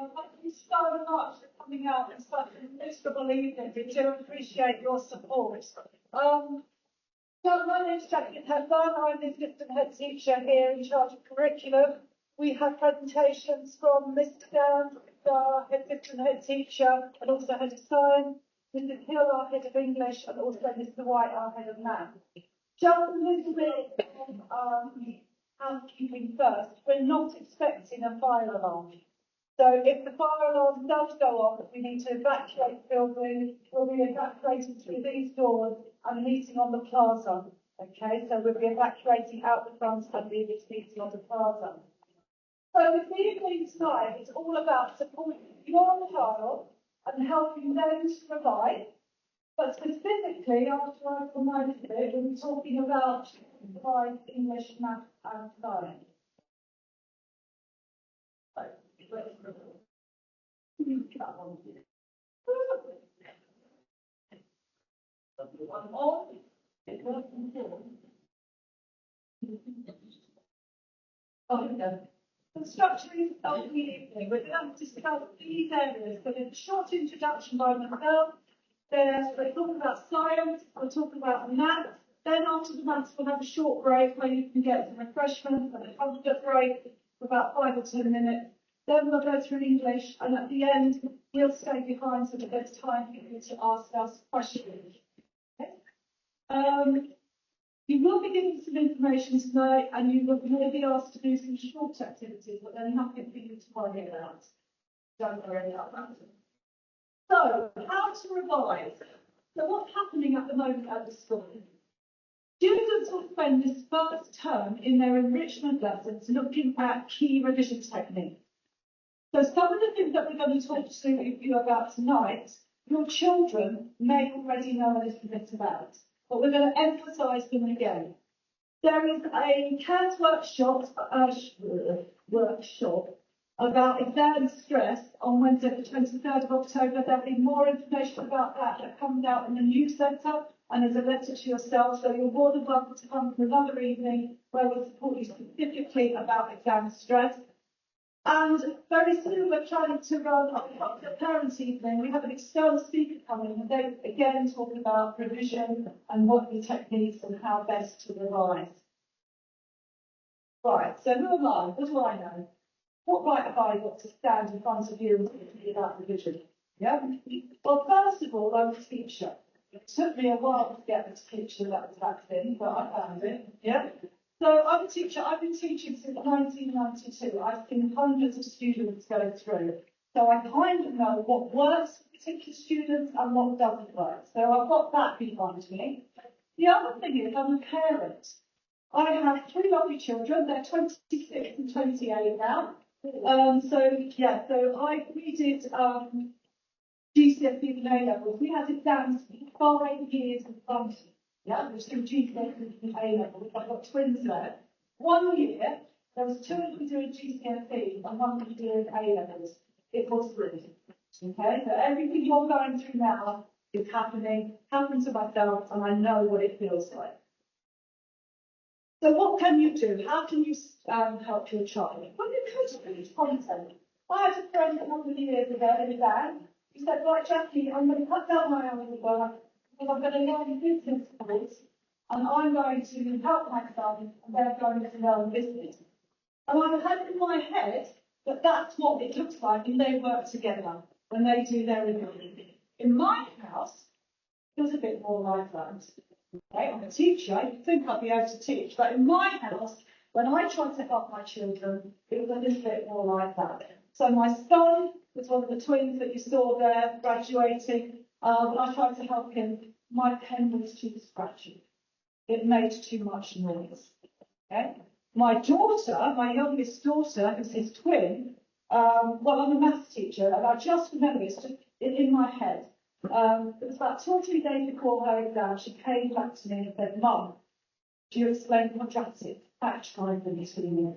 Thank you so much for coming out in such a miserable evening. We do appreciate your support. So my name's Jackie Hepburn. I'm the assistant head teacher here in charge of curriculum. We have presentations from Mr. Downs, our assistant head teacher, and also head of science, Mrs. Hill, our head of English, and also Mr. White, our head of math. Just a little bit of housekeeping first. We're not expecting a fire alarm. So if the fire alarm does go off, we need to evacuate the building. We'll be evacuating through these doors and meeting on the plaza. Okay, so we'll be evacuating out the front and be meeting on the plaza. So this evening tonight is all about supporting your child and helping them to provide. But specifically, after I've reminded it, we'll be talking about provide English, math and science. The structure is of the evening. We're going to discuss these areas. So there's a short introduction by myself. We'll talk about science, we'll talk about maths. Then after the maths, we'll have a short break where you can get some refreshments and a comfort break for about 5 or 10 minutes. Then we'll go through English, and at the end, we'll stay behind so that there's time for you to ask us questions. Okay? You will be given some information tonight, and you will be asked to do some short activities, but they're nothing for you to worry about. Don't worry about that. So, how to revise? So, what's happening at the moment at the school? Students will spend this first term in their enrichment lessons looking at key revision techniques. So some of the things that we're going to talk to you about tonight, your children may already know a little bit about, but we're going to emphasise them again. There is a CAS workshop about exam stress on Wednesday the 23rd of October. There'll be more information about that comes out in the newsletter and as a letter to yourself, so you're more than welcome to come for another evening where we'll support you specifically about exam stress. And very soon we're trying to run a parents' evening. We have an external speaker coming and they again talk about revision and what the techniques and how best to revise. Right, so who am I? What do I know? What right have I got to stand in front of you and talk to you about revision? Yeah? Well, first of all, I'm a teacher. It took me a while to get this teacher that was back then, but I found it. Yeah? So I'm a teacher. I've been teaching since 1992. I've seen hundreds of students go through. So I kind of know what works for particular students and what doesn't work. So I've got that behind me. The other thing is I'm a parent. I have 3 lovely children. They're 26 and 28 now. We did GCSE and A levels. We had exams for 5 years in front. Yeah, there's still GCSE and A levels. I've got twins there. 1 year, there was 2 of them doing GCSE and 1 of them doing A levels. It was brilliant. Okay, so everything you're going through now is happened to myself, and I know what it feels like. So what can you do? How can you help your child? Well, you can read content. I had a friend a number of years ago in a van. He said, right, Jackie, I'm going to cut down my hours of work because I'm going to learn business skills and I'm going to help my son and they're going to learn business. And I had in my head that that's what it looks like when they work together, when they do their revision. In my house, it was a bit more like that. Okay, I'm a teacher, you'd think I'd be able to teach, but in my house, when I tried to help my children, it was a little bit more like that. So my son was one of the twins that you saw there graduating. When I tried to help him, my pen was too scratchy. It made too much noise. Okay? My daughter, my youngest daughter, who's his twin, I'm a maths teacher, and I just remember it's just in my head. It was about 2 or 3 days before her exam, she came back to me and said, Mum, do you explain quadratic fact finding between me?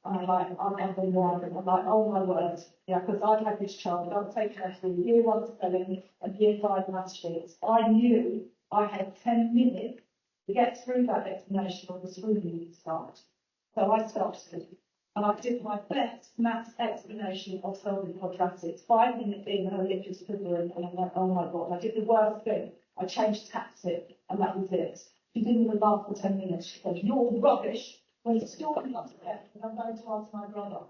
And I'm like, oh my word. Yeah, because I've had this child, I've taken her through year 1 spelling and year 5 maths sheets. I knew I had 10 minutes to get through that explanation on the screen to start. So I started. And I did my best maths explanation of solving quadratics, 5 minutes in, and her lip just quivering, and I went, oh my God, I did the worst thing. I changed tactic, and that was it. She didn't even laugh for 10 minutes. She said, you're rubbish. When it's still upset, and I'm going to ask my brother.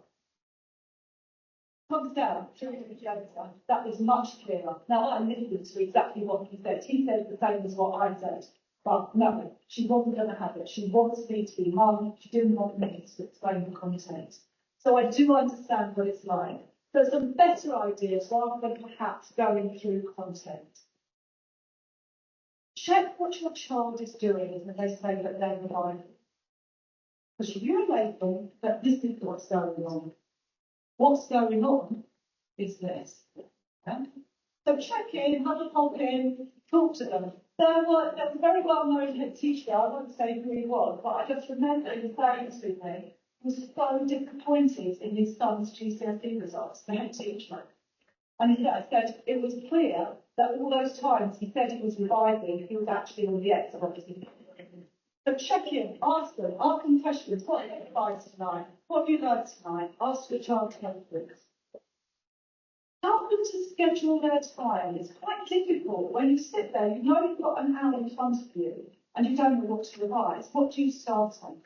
Comes down, that was much clearer. Now I listened to exactly what he said. He said the same as what I said. But no, she wasn't going to have it. She wants me to be mum. She didn't want me to explain the content. So I do understand what it's like. There's some better ideas rather than perhaps going through content. Check what your child is doing when they say that they're reliable. Because you label that this is what's going on. What's going on is this. Okay? So check in, have a pop in, talk to them. There was a very well-known head teacher, I won't say who he was, but I just remember him saying to me, he was so disappointed in his son's GCSE results, the head teacher. And he said it was clear that all those times he said he was revising, he was actually on the X, obviously. So check in, ask them questions. What have you revised tonight? What have you learned tonight? Ask your child questions. Help them to schedule their time. It's quite difficult when you sit there, you know you've got an hour in front of you and you don't know what to revise. What do you start on?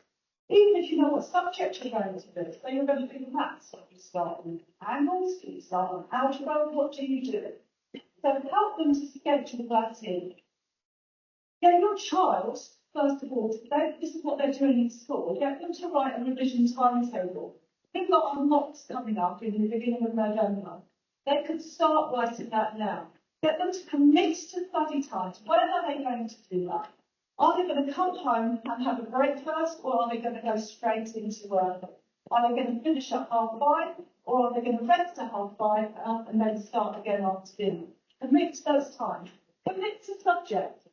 Even if you know what subject you're going to do, so you're going to do maths, what do you start on? Angles, do you start on algebra? What do you do? So help them to schedule that in. Get your child, first of all, this is what they're doing in school, get them to write a revision timetable. We've got our mocks coming up in the beginning of November. They could start writing that now. Get them to commit to study times. When are they going to do that? Are they going to come home and have a breakfast, or are they going to go straight into work? Are they going to finish at 5:30, or are they going to rest at 5:30 and then start again after dinner? Commit to those times. Commit to subject.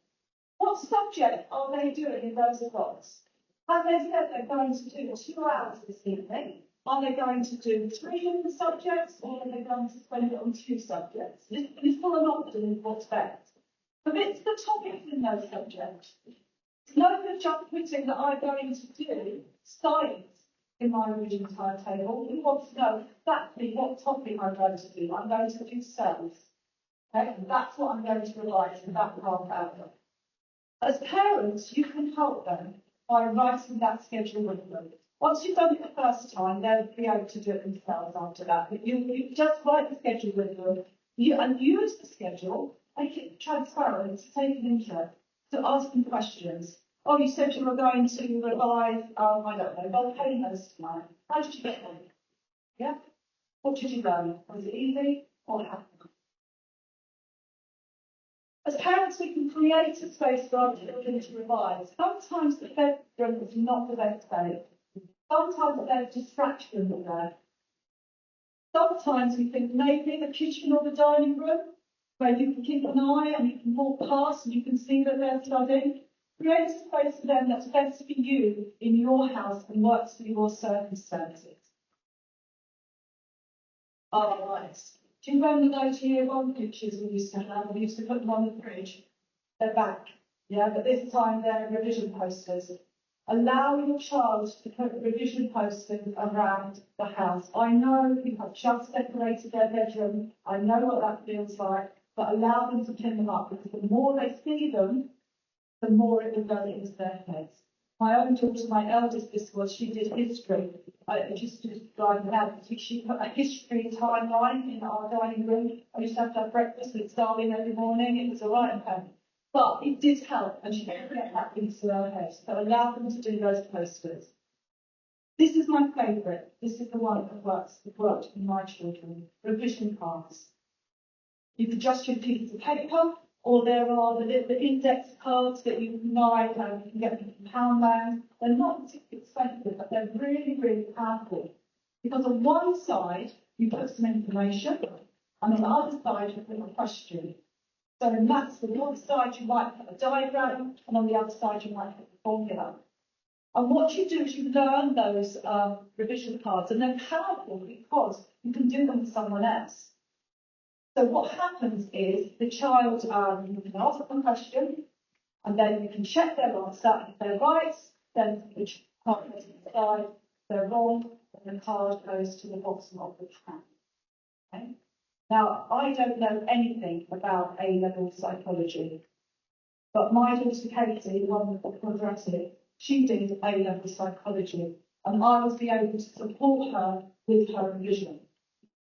What subject are they doing in those slots? Have they said they're going to do 2 hours this evening? Are they going to do 3 different subjects, or are they going to spend it on 2 subjects? It's full of options what's best. Commit to the topics in those subjects. It's no good just putting that I'm going to do science in my revision timetable. We want to know exactly what topic I'm going to do. I'm going to do cells. Okay? And that's what I'm going to revise in that half hour. As parents, you can help them by writing that schedule with them. Once you've done it the first time, they'll be able to do it themselves after that. But you just write the schedule with them and use the schedule, make it transparent, take an interest, to ask them questions. Oh, you said you were going to revise, I don't know, volcanoes tonight. How did you get on? Yeah? What did you learn? Was it easy or hard? As parents, we can create a space for our children to revise. Sometimes the bedroom is not the best space. Sometimes there's distraction in there. Sometimes we think maybe the kitchen or the dining room, where you can keep an eye and you can walk past and you can see that they're studying. Create a space for them that's best for you in your house and works for your circumstances. Oh, right. Do you remember those year 1 pictures we used to have? We used to put them on the fridge. They're back. Yeah, but this time they're revision posters. Allow your child to put revision posters around the house. I know you have just decorated their bedroom. I know what that feels like, but allow them to pin them up, because the more they see them, the more it will go into their heads. My own daughter, my eldest, she did history. It used to drive me mad. She put a history timeline in our dining room. I used to have breakfast with Starling every morning. It was all right and fun. But it did help, and she didn't get that into her head. So allow them to do those posters. This is my favourite. This is the one that works. It worked with my children. Revision cards. You can just use pieces of paper, or there are the index cards that you can buy, and you can get them from Poundland. They're not particularly expensive, but they're really, really powerful. Because on one side, you put some information, and on the other side, you put a question. So in maths, on one side you might put a diagram, and on the other side you might put the formula. And what you do is you learn those revision cards, and they're powerful because you can do them with someone else. So what happens is the child, you can ask them a question, and then you can check their answer. If they're right, then the child goes to the side. If they're wrong, and the card goes to the bottom of the pack. Okay? Now, I don't know anything about A-level psychology, but my daughter Katie, the one with the quadratic, she did A-level psychology, and I was able to support her with her revision.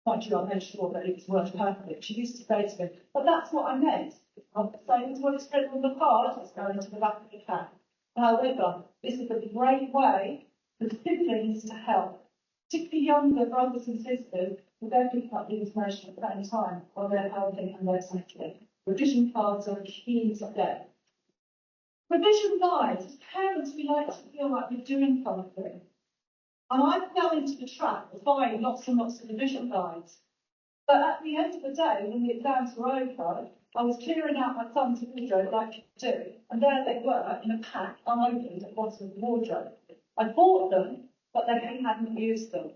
Mind you, I made sure that it was word perfect. She used to say to me, but that's what I meant. I'm saying it's what it's written on the card, it's going to the back of the pack. However, this is a great way for siblings to help, particularly younger brothers and sisters, who don't pick up the information at the same time while they're helping and they're taking. Revision cards are a key to them. Revision guides, as parents, we like to feel like we're doing something. And I fell into the trap of buying lots and lots of revision guides. But at the end of the day, when the exams were over, I was clearing out my son's wardrobe like you do, and there they were in a pack, unopened at the bottom of the wardrobe. I bought them, but then he hadn't used them.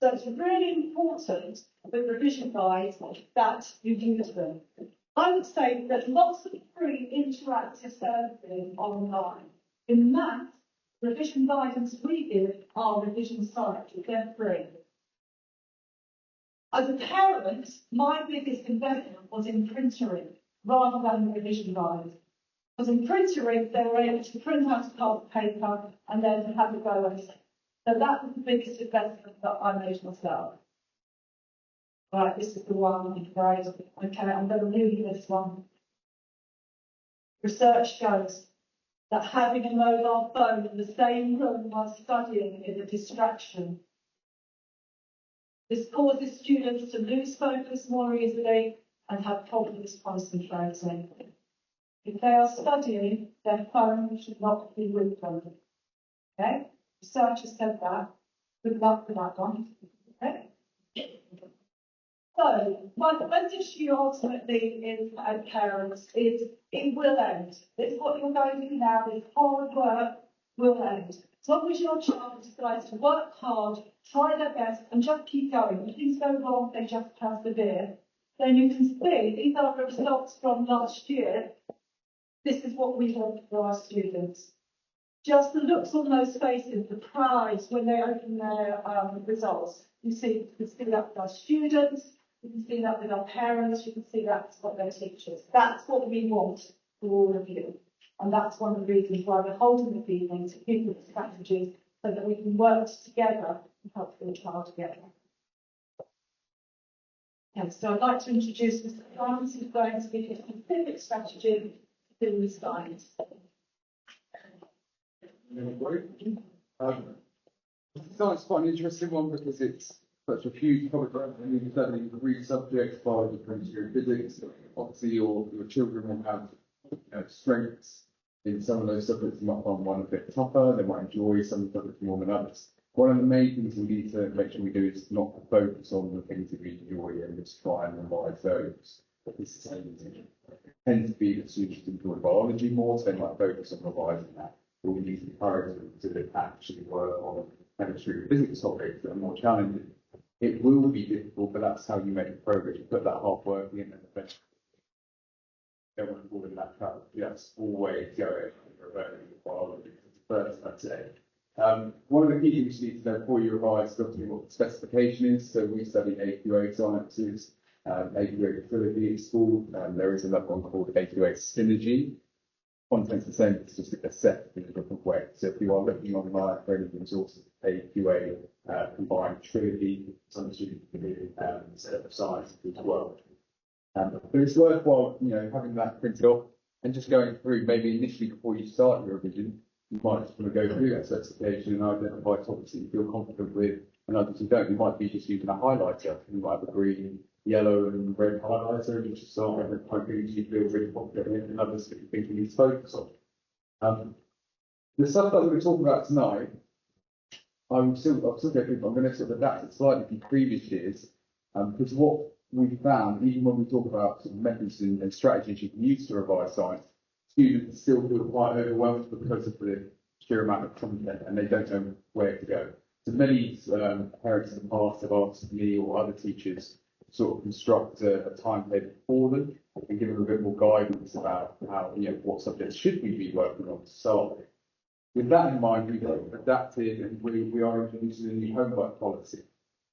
So it's really important with revision guides that you use them. I would say there's lots of free interactive services online. In maths, revision guidance we give are revision sites, they're free. As a parent, my biggest investment was in printering rather than the revision guide. Because in printering, they were able to print out a card of paper and then have a go at it. So that was the biggest investment that I made myself. Right, this is the one, right? Okay, I'm going to read this one. Research shows that having a mobile phone in the same room while studying is a distraction. This causes students to lose focus more easily and have problems concentrating. If they are studying, their phone should not be with them. Okay? Researchers said that. Good luck with that one. Okay? So, my message to you ultimately is, as parents, is it will end. It's what you're going through now, this hard work will end. As long as your child decides to work hard, try their best, and just keep going. When things go wrong, they just persevere. Then you can see, these are the results from last year. This is what we want for our students. Just the looks on those faces, the pride when they open their results. You can see that with our students, you can see that with our parents, you can see that with their teachers. That's what we want for all of you. And that's one of the reasons why we're holding this evening, to give you the strategies so that we can work together and help your child together. Okay, so I'd like to introduce Mr. Clarence, who's going to give you a specific strategy to do with science. Science is quite an interesting one because it's such a huge topic. You're studying 3 subjects, biology, chemistry, and physics. Obviously, your children will have strengths in some of those subjects. You might find one a bit tougher. They might enjoy some subjects more than others. One of the main things we need to make sure we do is not to focus on the things that we enjoy and just try and revise those. This tends to be that students enjoy biology more, so they might focus on revising that. But we need to encourage them to actually work on chemistry and physics topics that are more challenging. It will be difficult, but that's how you make progress. You put that hard work in and eventually don't want to fall in that trap. That's always going reverting to biology. First, I'd say. One of the key things you need to know before you revise is obviously what the specification is. So we study AQA sciences, AQA fertility at school. There is another one called AQA synergy. Content's the same, it's just a set in a different way. So if you are looking online for any resources, AQA combined trilogy, some students can do a set of science as well. But it's worthwhile, having that printed off and just going through, maybe initially before you start your revision, you might just want to go through that specification and identify topics that you feel confident with, and others you don't. You might be just using a highlighter. You might have a green, yellow, and red highlighter, and just start with things you feel really confident in, and others that you think you need to focus on. The stuff that we're going to talk about tonight, I'm going to sort of adapt it slightly from previous years, because what we've found, even when we talk about sort of methods and strategies you can use to revise science, students still feel quite overwhelmed because of the sheer amount of content and they don't know where to go. So many parents in the past have asked me or other teachers to sort of construct a timetable for them and give them a bit more guidance about how, what subjects should we be working on to start with. With that in mind, we've adapted and we are introducing a new homework policy.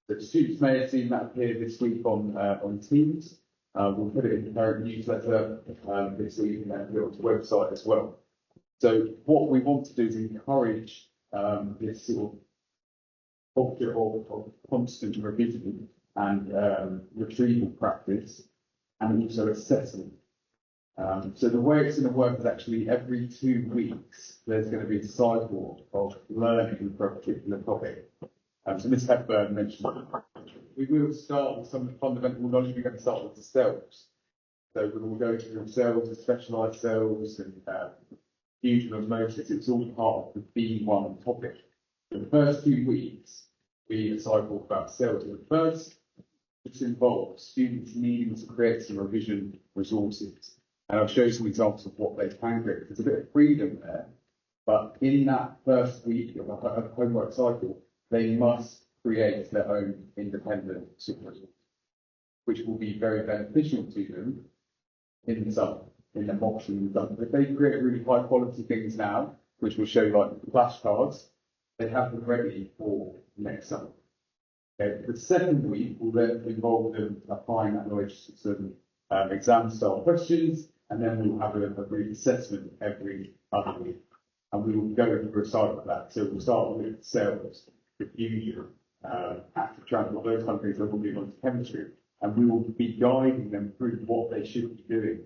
The students may have seen that appear this week on Teams. We'll put it in the parent newsletter this week and then put it on the website as well. So what we want to do is encourage this sort of culture of constant revision and retrieval practice and also assessment. So the way it's going to work is actually every 2 weeks, there's going to be a cycle of learning for a particular topic. So Ms. Hepburn mentioned, we will start with some of the fundamental knowledge. We're going to start with the cells. So we will go through cells, the specialised cells, and fusion osmosis. It's all part of the B1 topic. For the first 2 weeks, we cycle about cells. And the first, this involves students needing to create some revision resources. And I'll show you some examples of what they can create. There's a bit of freedom there, but in that first week of a homework cycle, they must create their own independent supervisor, which will be very beneficial to them in the summer, in the mock and summer. If they create really high quality things now, which will show like flashcards, they have them ready for next summer. Okay. The second week will then involve them applying that knowledge to some exam style questions, and then we will have a brief assessment every other week. And we will go through a cycle of that. So we'll start with cells, diffusion, active transport, those kind of things, then we'll move on to chemistry. And we will be guiding them through what they should be doing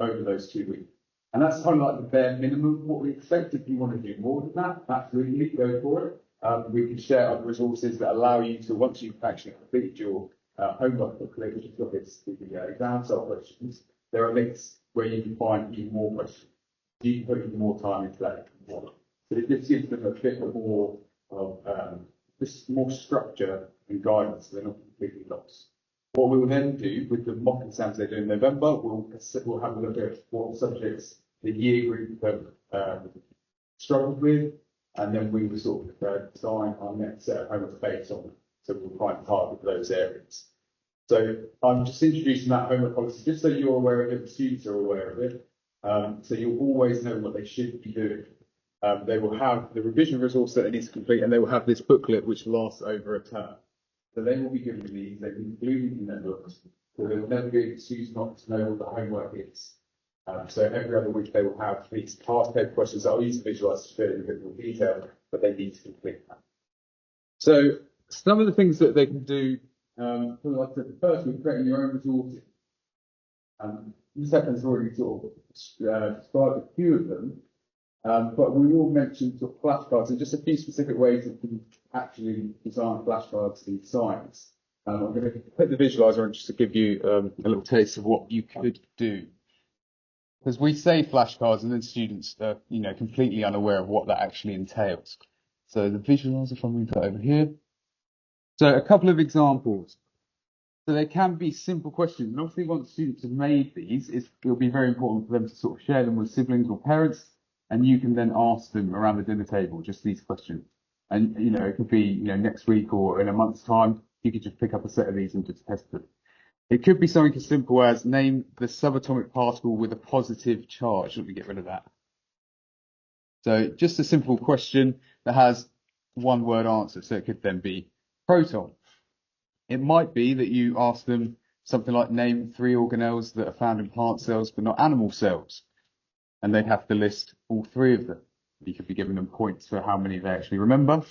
over those 2 weeks. And that's kind of like the bare minimum of what we expect. If you want to do more than that, absolutely, go for it. We can share other resources that allow you to, once you've actually completed your homework booklet, which is the exam style questions, there are links where you can find even more questions. You can put even more time into that. So it just gives them a bit more of just more structure and guidance, so they're not completely lost. What we will then do with the mock exams they do in November, we'll have a look at what subjects the year group have struggled with, and then we will sort of design our next set of homework based on it. So we'll try and target those areas. So I'm just introducing that homework policy just so you're aware of it, the students are aware of it. So you'll always know what they should be doing. They will have the revision resource that they need to complete, and they will have this booklet which lasts over a term. So they will be given these, they will be included in their books. So they will never be excused not to know what the homework is. So every other week they will have these past paper questions that I'll use to visualise to show you in a bit more detail, but they need to complete that. So some of the things that they can do, like I said, first we're creating your own resources. Ms. Hepburn's already sort of described a few of them, but we will mention sort of flashcards and just a few specific ways that you can actually design flashcards in science. I'm going to put the visualizer on just to give you a little taste of what you could do. Because we say flashcards and then students are, completely unaware of what that actually entails. So the visualizer, if I move that over here. So a couple of examples. So they can be simple questions, and obviously once students have made these, it'll be very important for them to sort of share them with siblings or parents, and you can then ask them around the dinner table just these questions. And it could be next week or in a month's time, you could just pick up a set of these and just test them. It could be something as simple as name the subatomic particle with a positive charge. Let me get rid of that. So just a simple question that has one word answer. So it could then be proton. It might be that you ask them something like name 3 organelles that are found in plant cells but not animal cells. And they'd have to list all 3 of them. You could be giving them points for how many they actually remember.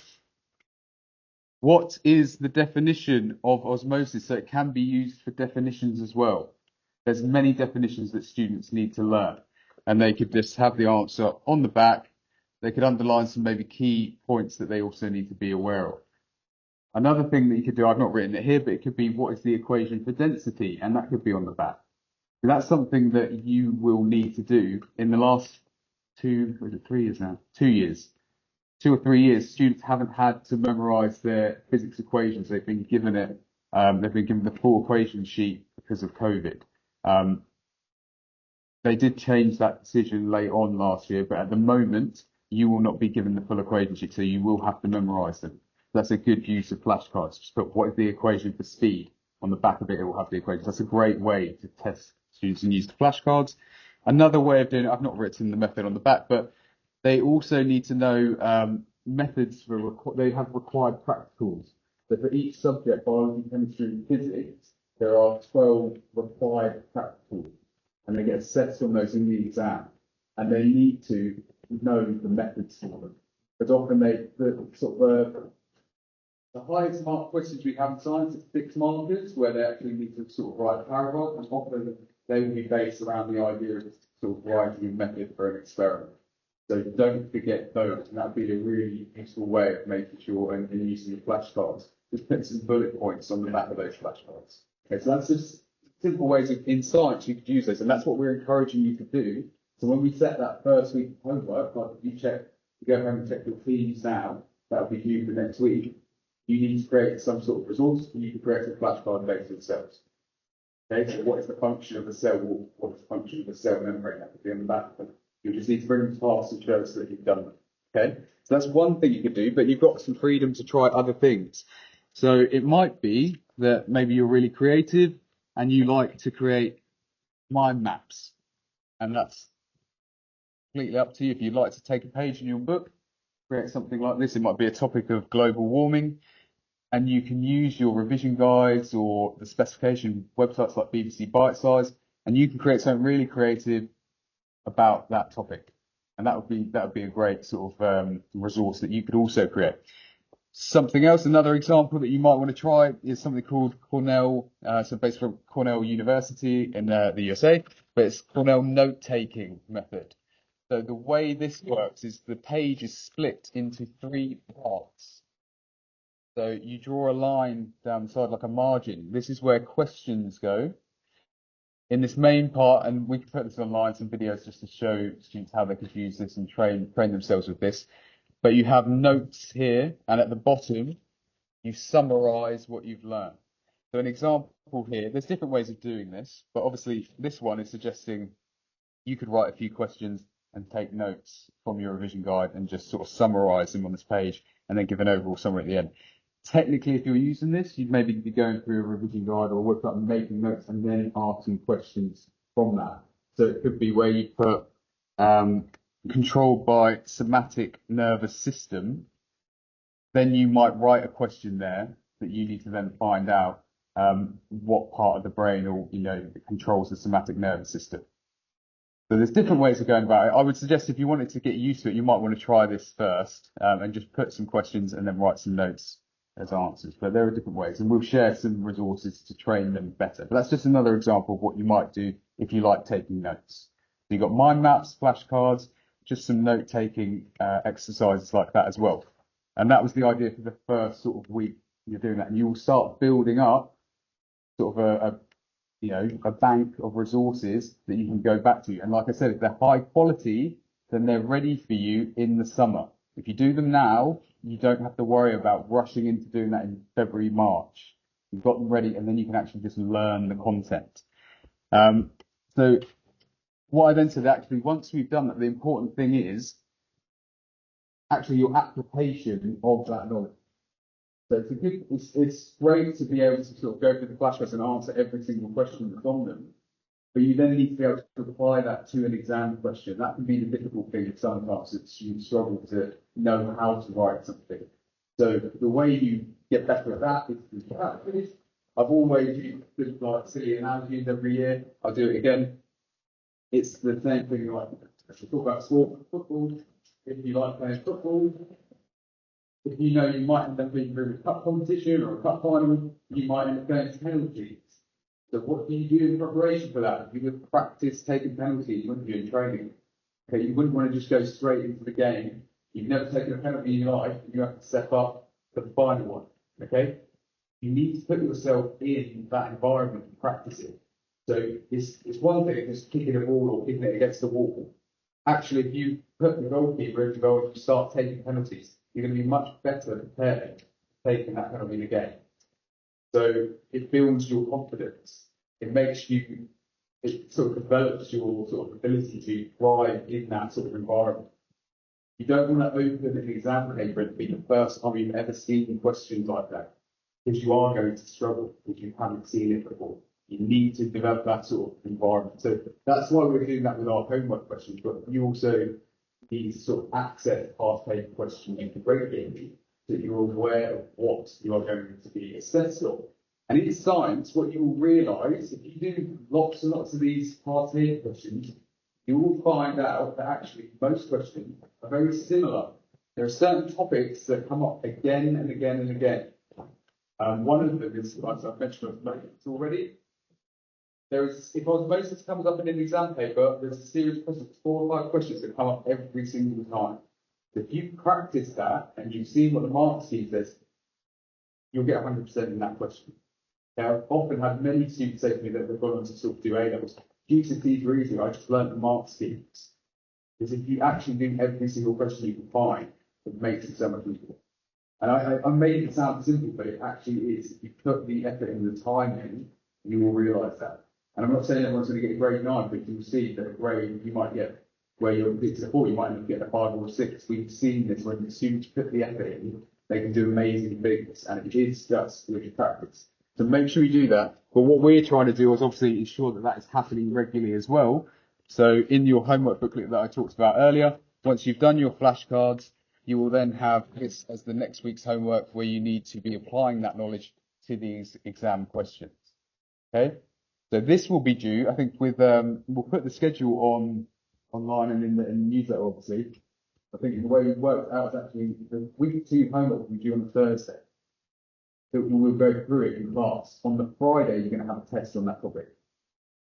What is the definition of osmosis? So it can be used for definitions as well. There's many definitions that students need to learn, and they could just have the answer on the back. They could underline some maybe key points that they also need to be aware of. Another thing that you could do, I've not written it here, but it could be what is the equation for density, and that could be on the back. So that's something that you will need to do in the last 2 years. 2 or 3 years, students haven't had to memorise their physics equations. They've been given the full equation sheet because of COVID. They did change that decision late on last year, but at the moment, you will not be given the full equation sheet, so you will have to memorise them. That's a good use of flashcards. Just put what is the equation for speed on the back of it. It will have the equation. That's a great way to test students and use the flashcards. Another way of doing it, I've not written the method on the back, but They also need to know methods for, they have required practicals. So for each subject, biology, chemistry, and physics, there are 12 required practicals, and they get assessed on those in the exam. And they need to know the methods for them. But often the highest mark questions we have in science is 6 markers, where they actually need to sort of write a paragraph, and often they will be based around the idea of sort of writing a method for an experiment. So don't forget those, and that would be a really useful way of making sure, and using your flashcards, just put some bullet points on the back of those flashcards. Okay, so that's just simple ways in science you could use those, and that's what we're encouraging you to do. So when we set that first week of homework, like if you go home and check your themes now, that'll be due for next week. You need to create some sort of resource, and you can create a flashcard based on cells. Okay, so what is the function of the cell? What is the function of the cell membrane? That could be on the back of them. You just need to bring them to class and show us that you've done them. Okay, so that's one thing you could do, but you've got some freedom to try other things. So it might be that maybe you're really creative and you like to create mind maps, and that's completely up to you. If you'd like to take a page in your book, create something like this. It might be a topic of global warming, and you can use your revision guides or the specification websites like BBC Bitesize, and you can create something really creative about that topic. And that would be a great sort of resource that you could also create. Something else, another example that you might want to try is something called Cornell, so based from Cornell University in the USA, but it's Cornell note-taking method. So the way this works is the page is split into 3 parts. So you draw a line down the side like a margin. This is where questions go. In this main part, and we can put this online, some videos just to show students how they could use this and train themselves with this. But you have notes here, and at the bottom, you summarize what you've learned. So an example here, there's different ways of doing this, but obviously this one is suggesting you could write a few questions and take notes from your revision guide and just sort of summarize them on this page and then give an overall summary at the end. Technically, if you're using this, you'd maybe be going through a revision guide or a website and making notes and then asking questions from that. So it could be where you put controlled by somatic nervous system, then you might write a question there that you need to then find out what part of the brain or controls the somatic nervous system. So there's different ways of going about it. I would suggest if you wanted to get used to it, you might want to try this first and just put some questions and then write some notes as answers. But there are different ways, and we'll share some resources to train them better. But that's just another example of what you might do if you like taking notes. So you've got mind maps, flashcards, just some note-taking exercises like that as well. And that was the idea for the first sort of week you're doing that. And you will start building up sort of a bank of resources that you can go back to. And like I said, if they're high quality, then they're ready for you in the summer. If you do them now, you don't have to worry about rushing into doing that in February, March. You've got them ready, and then you can actually just learn the content. So what I then said, actually, once we've done that, the important thing is actually your application of that knowledge. So it's great to be able to sort of go through the flashcards and answer every single question that's on them, but you then need to be able to apply that to an exam question. That can be the difficult thing if sometimes you struggle to know how to write something. So the way you get better at that is through practice. I've always used this like silly analogies every year. I'll do it again. It's the same thing like we talk about sport, football. If you like playing football, if you know you might end up being through a cup competition or a cup final, you might end up going to penalties. So what do you do in preparation for that? You would practice taking penalties, wouldn't you, in training? Okay, you wouldn't want to just go straight into the game. You've never taken a penalty in your life, and you have to step up for the final one. Okay? You need to put yourself in that environment and practice it. So it's one thing just kicking a ball or kicking it against the wall. Actually, if you put the goalkeeper into goal and you start taking penalties, you're going to be much better prepared for taking that penalty in a game. So it builds your confidence. It sort of develops your sort of ability to thrive in that sort of environment. You don't want to open an exam paper and be the first time you've ever seen questions like that, because you are going to struggle if you haven't seen it before. You need to develop that sort of environment. So that's why we're doing that with our homework questions, but you also these sort of access past paper questions regularly, so that you're aware of what you are going to be assessed on. And in science, what you will realise, if you do lots and lots of these past paper questions, you will find out that actually most questions are very similar. There are certain topics that come up again and again and again. One of them is, as I've mentioned already, if osmosis comes up in an exam paper, there's a series of questions, 4 or 5 questions that come up every single time. If you practice that and you've seen what the mark scheme says, you'll get 100% in that question. Now, I've often had many students say to me that they've gone on to sort of do A-levels. GCSEs were easy, I just learned the mark schemes. Because if you actually do every single question you can find, it makes it so much easier. And I made it sound simple, but it actually is. If you put the effort and the time in, you will realise that. And I'm not saying everyone's going to get a grade 9, but you'll see that a grade you might get, where you're it's a 4, you might end up getting a 5 or a 6. We've seen this when the students put the effort in, they can do amazing things, and it is just with practice. So make sure you do that. But what we're trying to do is obviously ensure that that is happening regularly as well. So in your homework booklet that I talked about earlier, once you've done your flashcards, you will then have this as the next week's homework where you need to be applying that knowledge to these exam questions. Okay? So this will be due, I think, with we'll put the schedule online and in the newsletter, obviously. I think the way it worked out is actually the week 2 homework will be due on the Thursday. So we'll go through it in class. On the Friday, you're going to have a test on that topic.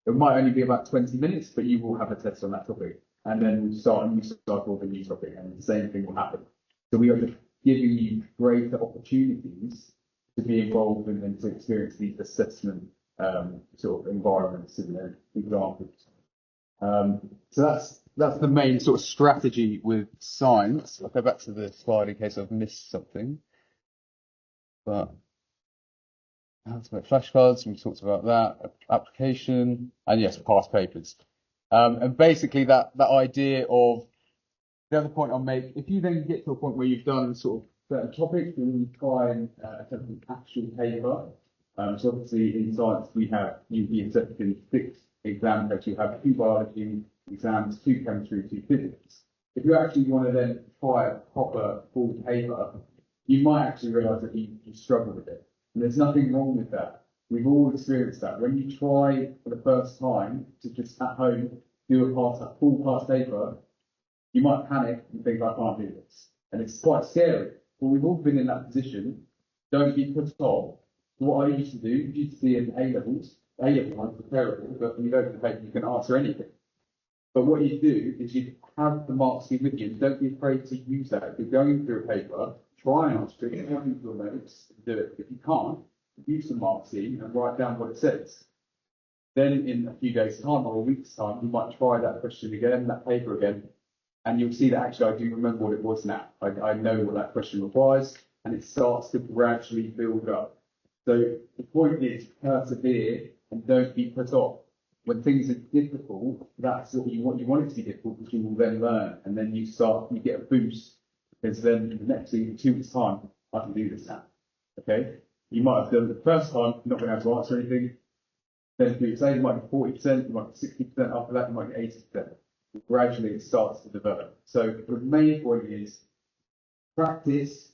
It might only be about 20 minutes, but you will have a test on that topic. And then we'll start a new cycle with a new topic, and the same thing will happen. So we are just giving you greater opportunities to be involved and to experience these assessment sort of environments and examples. So that's the main sort of strategy with science. I'll go back to the slide in case I've missed something. But flashcards, we talked about that, application, and yes, past papers. And basically that idea of the other point I'll make, if you then get to a point where you've done sort of certain topics, then you try and attempt an actual paper. So obviously in science we have usually accepted in 6 exam papers. You have 2 biology exams, 2 chemistry, 2 physics. If you actually want to then try a proper full paper, you might actually realise that you struggle with it. And there's nothing wrong with that. We've all experienced that. When you try for the first time to just at home do a full past paper, you might panic and think, I can't do this. And it's quite scary. But we've all been in that position. Don't be put off. So what I used to do, you used to see in A-levels were terrible, but when you open the paper, you can answer anything. But what you do is you have the mark scheme with you. Don't be afraid to use that. If you're going through a paper, try and answer it, have your notes, do it. If you can't, use the mark scheme and write down what it says. Then in a few days' time or a week's time, you might try that question again, that paper again, and you'll see that actually I do remember what it was now. I know what that question requires, and it starts to gradually build up. So the point is persevere and don't be put off. When things are difficult, that's what you want. You want it to be difficult because you will then learn, and then you get a boost. Because then the next thing, in 2 weeks' time, I can do this now. Okay? You might have done it the first time, not been able to answer anything. Then 2 weeks later, you might be 40%, you might be 60%, after that, you might be 80%. Gradually, it starts to develop. So the main point is practice,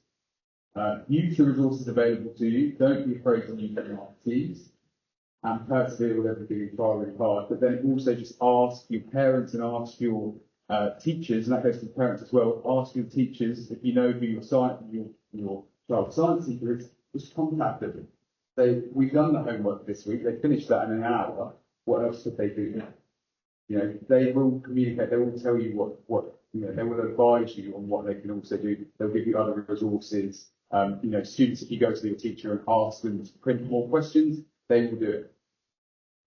use the resources available to you, don't be afraid to use them teams, and persevere with everything and try really hard. But then also just ask your parents and ask your teachers, and that goes to the parents as well. Ask your teachers if you know who your child's science teacher is. Just contact them. We've done the homework this week. They finished that in an hour. What else could they do? You know, they will communicate. They will tell you what they will advise you on what they can also do. They'll give you other resources. Students, if you go to your teacher and ask them to print more questions, they will do it.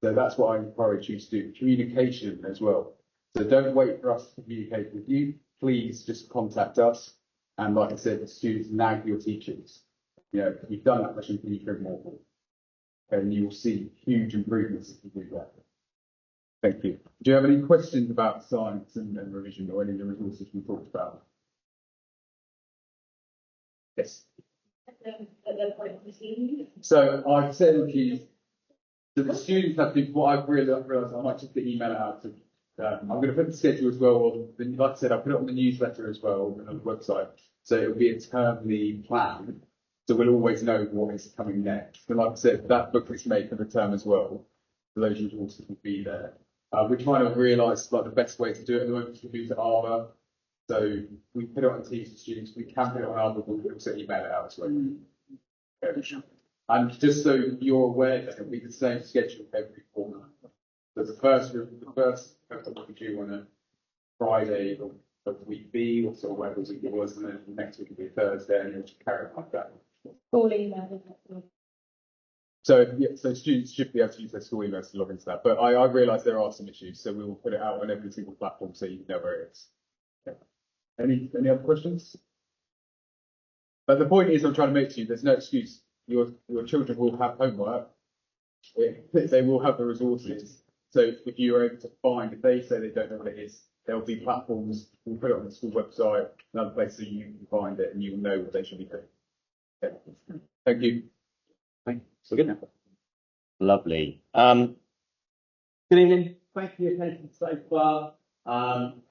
So that's what I encourage you to do. Communication as well. So don't wait for us to communicate with you. Please just contact us. And like I said, the students nag your teachers. You've done that question, can you print more? And you will see huge improvements if you do that. Thank you. Do you have any questions about science and revision or any of the resources we talked about? Yes. So I've said to you, so the students have to, what I've realised, I might just email it out to I'm going to put the schedule as well on, like I said, I'll put it on the newsletter as well and on the website. So it'll be internally planned. So we'll always know what is coming next. And like I said, that book is made for the term as well. So those resources will be there. We're trying to realise like the best way to do it at the moment is to use Arbor. So we put it on Teams for students. We can put it on Arbor, but we also email it out as well. And just so you're aware that it'll be the same schedule every fortnight. So the first will be due on a Friday of week B, or sort of whatever week it was, and then the next week will be Thursday, and it'll just carry on like that. Full email. So yeah, so students should be able to use their school emails to log into that. But I realise there are some issues, so we will put it out on every single platform so you know where it is. Yeah. Any other questions? But the point is, I'm trying to make to you, there's no excuse. Your children will have homework. They will have the resources. So if you are able to find, if they say they don't know what it is, there'll be platforms. We'll put it on the school website, another place so you can find it and you will know what they should be doing. Yeah. Thank you. So good. Lovely. Good evening. Thank you for your attention so far.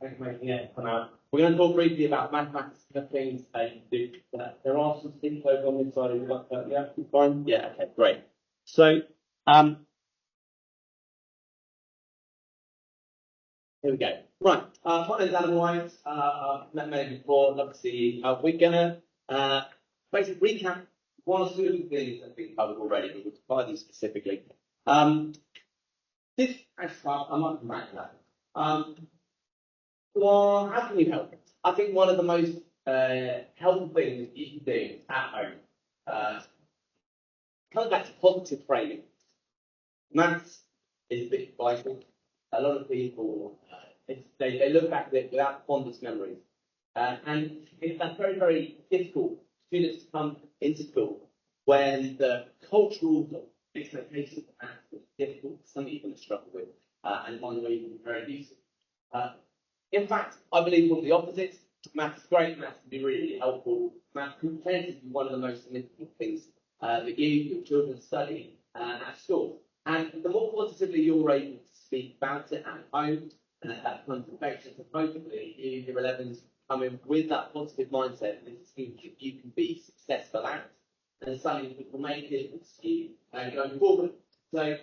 Thanks for making it come out. We're going to talk briefly about mathematics things. There are some things over on this side. Have you got that? Yeah, fine. Yeah. Okay. Great. So, here we go. Right. My name's Adam White. I've met many before. Love to see you. We're going to basically recap one or two of the things that have been covered already, but we'll apply these specifically. This, actually, I might come back to that. Well, how can you help? I think one of the most helpful things that you can do at home comes back to positive framing. Maths is a bit vital. A lot of people, they look back at it without fondest memories. And that's very, very difficult for students to come into school when the cultural expectations of maths is difficult, something you're going to struggle with, and one way you can be very useful. In fact, I believe one of the opposites. Maths is great, maths can be really helpful. Maths can tend to be one of the most significant things that your children study at school. And the more positively you're able to speak about it at home, and that kind of perfection, so hopefully year 11s come in with that positive mindset, and it's something you can be successful at, and something that will make it to you going forward. So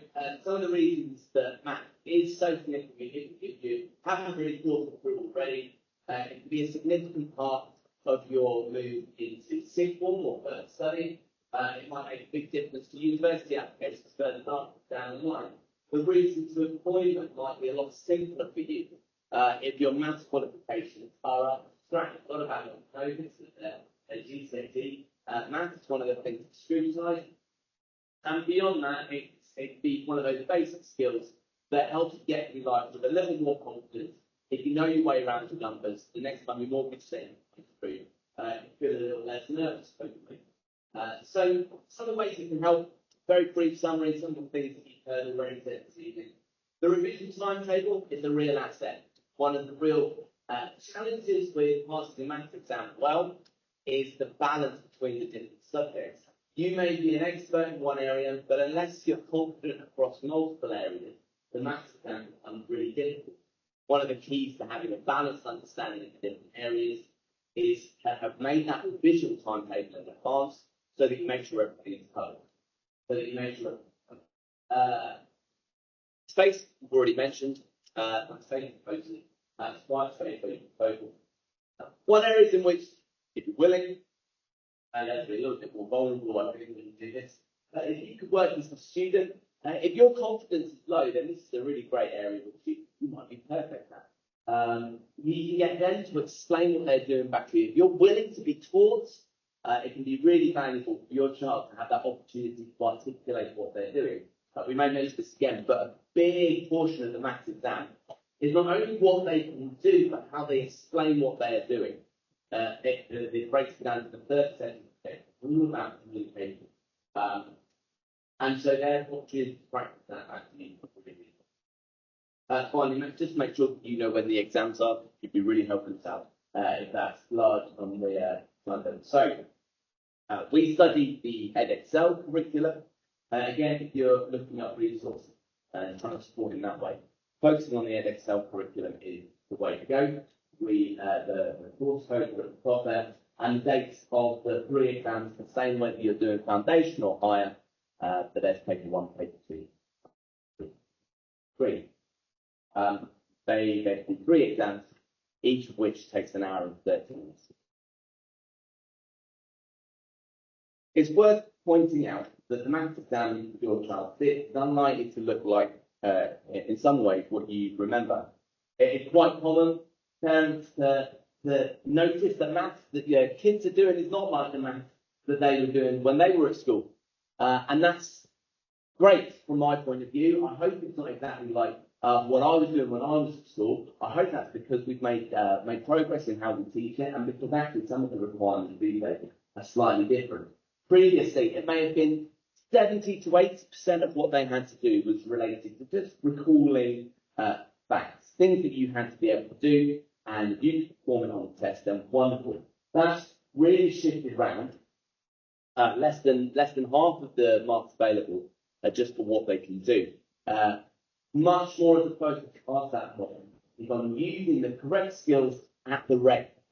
some of the reasons that math is so significant, if you haven't really thought it through already, it can be a significant part of your move into sixth form or further study. It might make a big difference to university applications further down the line. The reason to employment might be a lot simpler for you if your maths qualifications are abstract. A lot about notice at GCSE. Maths is one of the things to scrutinise. And beyond that, it can be one of those basic skills that helps you get through life with a little more confidence. If you know your way around the numbers, the next time your mortgage statement comes through, you feel a little less nervous, hopefully. So some of the ways it can help, very brief summary, some of the things that you've heard already this evening. The revision timetable is a real asset. One of the real challenges with passing the maths exam well is the balance between the different subjects. You may be an expert in one area, but unless you're confident across multiple areas, the maths exam becomes really difficult. One of the keys to having a balanced understanding of different areas is to have made that revision timetable in advance so that you make sure everything is covered. So that you make sure space, we've already mentioned, space proposal, smart space proposal. One area in which, if you're willing, and a little bit more vulnerable, I think, when you do this, if you could work as a student, if your confidence is low, then this is a really great area which you might be perfect at. You can get them to explain what they're doing back to you. If you're willing to be taught, it can be really valuable for your child to have that opportunity to articulate what they're doing. We may mention this again, but a big portion of the maths exam is not only what they can do, but how they explain what they are doing. It breaks down to the third section, all about communication. And so therefore, opportunity to practice that actually. Finally, just make sure that you know when the exams are. It'd be really helpful us out if that's large on the London. So we studied the EdXL curriculum. Again, if you're looking up resources and trying to support in that way. focusing on the EdXL curriculum is the way to go. The course code are at the top there, and the dates of the 3 exams, the same whether you're doing foundation or higher, but there's paper 1, paper 2, 3. They do 3 exams, each of which takes an hour and 30 minutes. It's worth pointing out that the maths exam for your child is unlikely to look like, in some ways, what you remember. It's quite common parents to notice that maths that your kids are doing is not like the maths that they were doing when they were at school. And that's great from my point of view. I hope it's not exactly like what I was doing when I was at school. I hope that's because we've made progress in how we teach it, and because actually some of the requirements these days are slightly different. Previously, it may have been 70 to 80% of what they had to do was related to just recalling facts, things that you had to be able to do, and if you could perform it on the test, then wonderful. That's really shifted around. Less than half of the marks available are just for what they can do. Much more of the focus past that point is on using the correct skills at the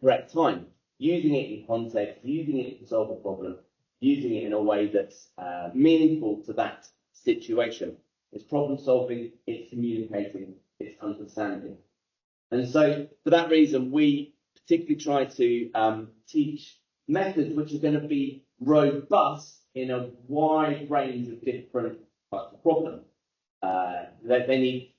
correct time, using it in context, using it to solve a problem, using it in a way that's meaningful to that situation. It's problem solving, it's communicating, it's understanding. And so for that reason, we particularly try to teach methods which are going to be robust in a wide range of different types of problems. They need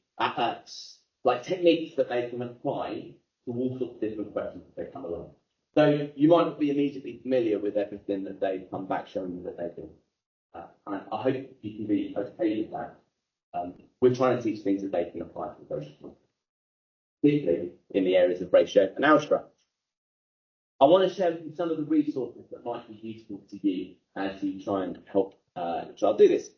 like techniques that they can apply to all sorts of different questions that they come along. So you might not be immediately familiar with everything that they come back showing you that they do. And I hope you can be okay with that. We're trying to teach things that they can apply to those, particularly in the areas of ratio and algebra. I want to share with you some of the resources that might be useful to you as you try and help your child do this.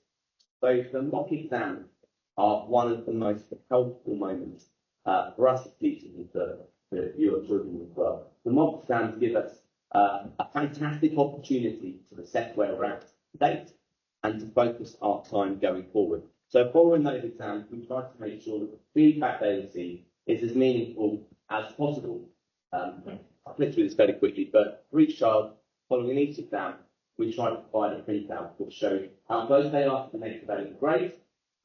So the mock exams are one of the most helpful moments for us as teachers and for your children as well. The mock exams give us a fantastic opportunity to assess where we're at to date and to focus our time going forward. So following those exams, we try to make sure that the feedback they receive is as meaningful as possible. I'll flip through this fairly quickly, but for each child, following each exam, we try to provide a printout which shows how close they are to the next available grade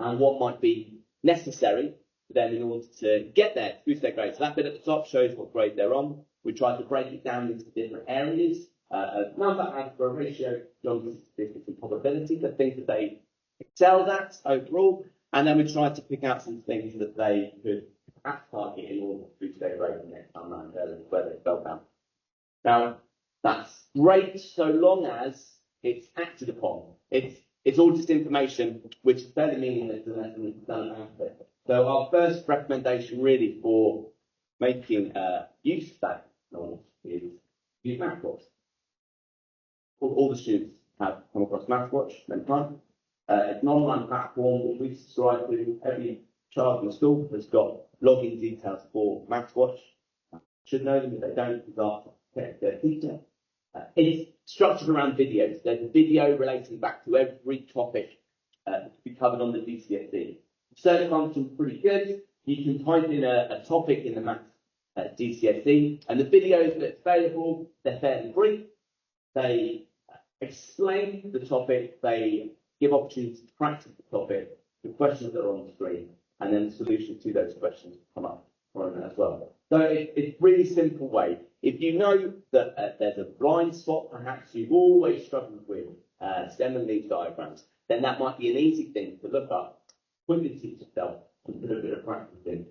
and what might be necessary for them in order to get there, to boost their grade. So that bit at the top shows what grade they're on. We try to break it down into different areas, number, algebra, ratio, geometry, statistics, and probability, the things that they excelled at overall, and then we try to pick out some things that they could perhaps target in order to boost their grade the next time around where they fell down. Now, that's great so long as it's acted upon. It's all just information which is fairly meaningless unless it's done out of it. So our first recommendation really for making use of that knowledge is use MathWatch. All the students have come across MathWatch many times. It's an online platform which we subscribe to. Every child in the school has got login details for MathWatch. Should know them if they don't, because ask their teacher. It's structured around videos. There's a video relating back to every topic to be covered on the GCSE. Search function's pretty good. You can type in a topic in the maths GCSE, and the videos that's available, they're fairly brief. They explain the topic, they give opportunities to practice the topic, the questions that are on the screen, and then the solutions to those questions come up from that as well. So it's a really simple way. If you know that there's a blind spot, perhaps you've always struggled with stem and leaf diagrams, then that might be an easy thing to look up, quickly teach yourself, and put a bit of practice in.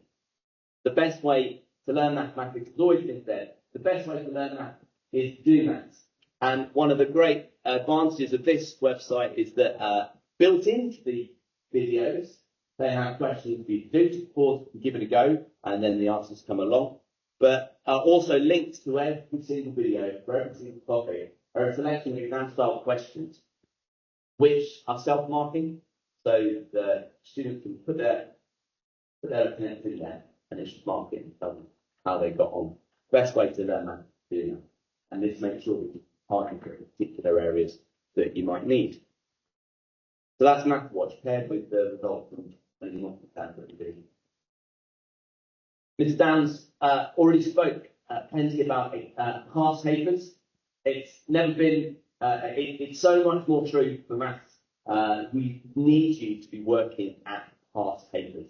The best way to learn mathematics has always been said. The best way to learn math is to do maths. And one of the great advantages of this website is that built into the videos, they have questions for you to do, to pause and give it a go, and then the answers come along. But also links to every single video for every single topic are a selection of exam-style questions, which are self-marking, so the students can put their opinions in there, and it should mark it and tell them how they got on. Best way to learn math is doing that. And this makes sure that you target particular areas that you might need. So that's MathWatch paired with the results and the mock exams that we do. Mr. Downs already spoke plenty about past papers. It's never been, it's so much more true for maths. We need you to be working at past papers.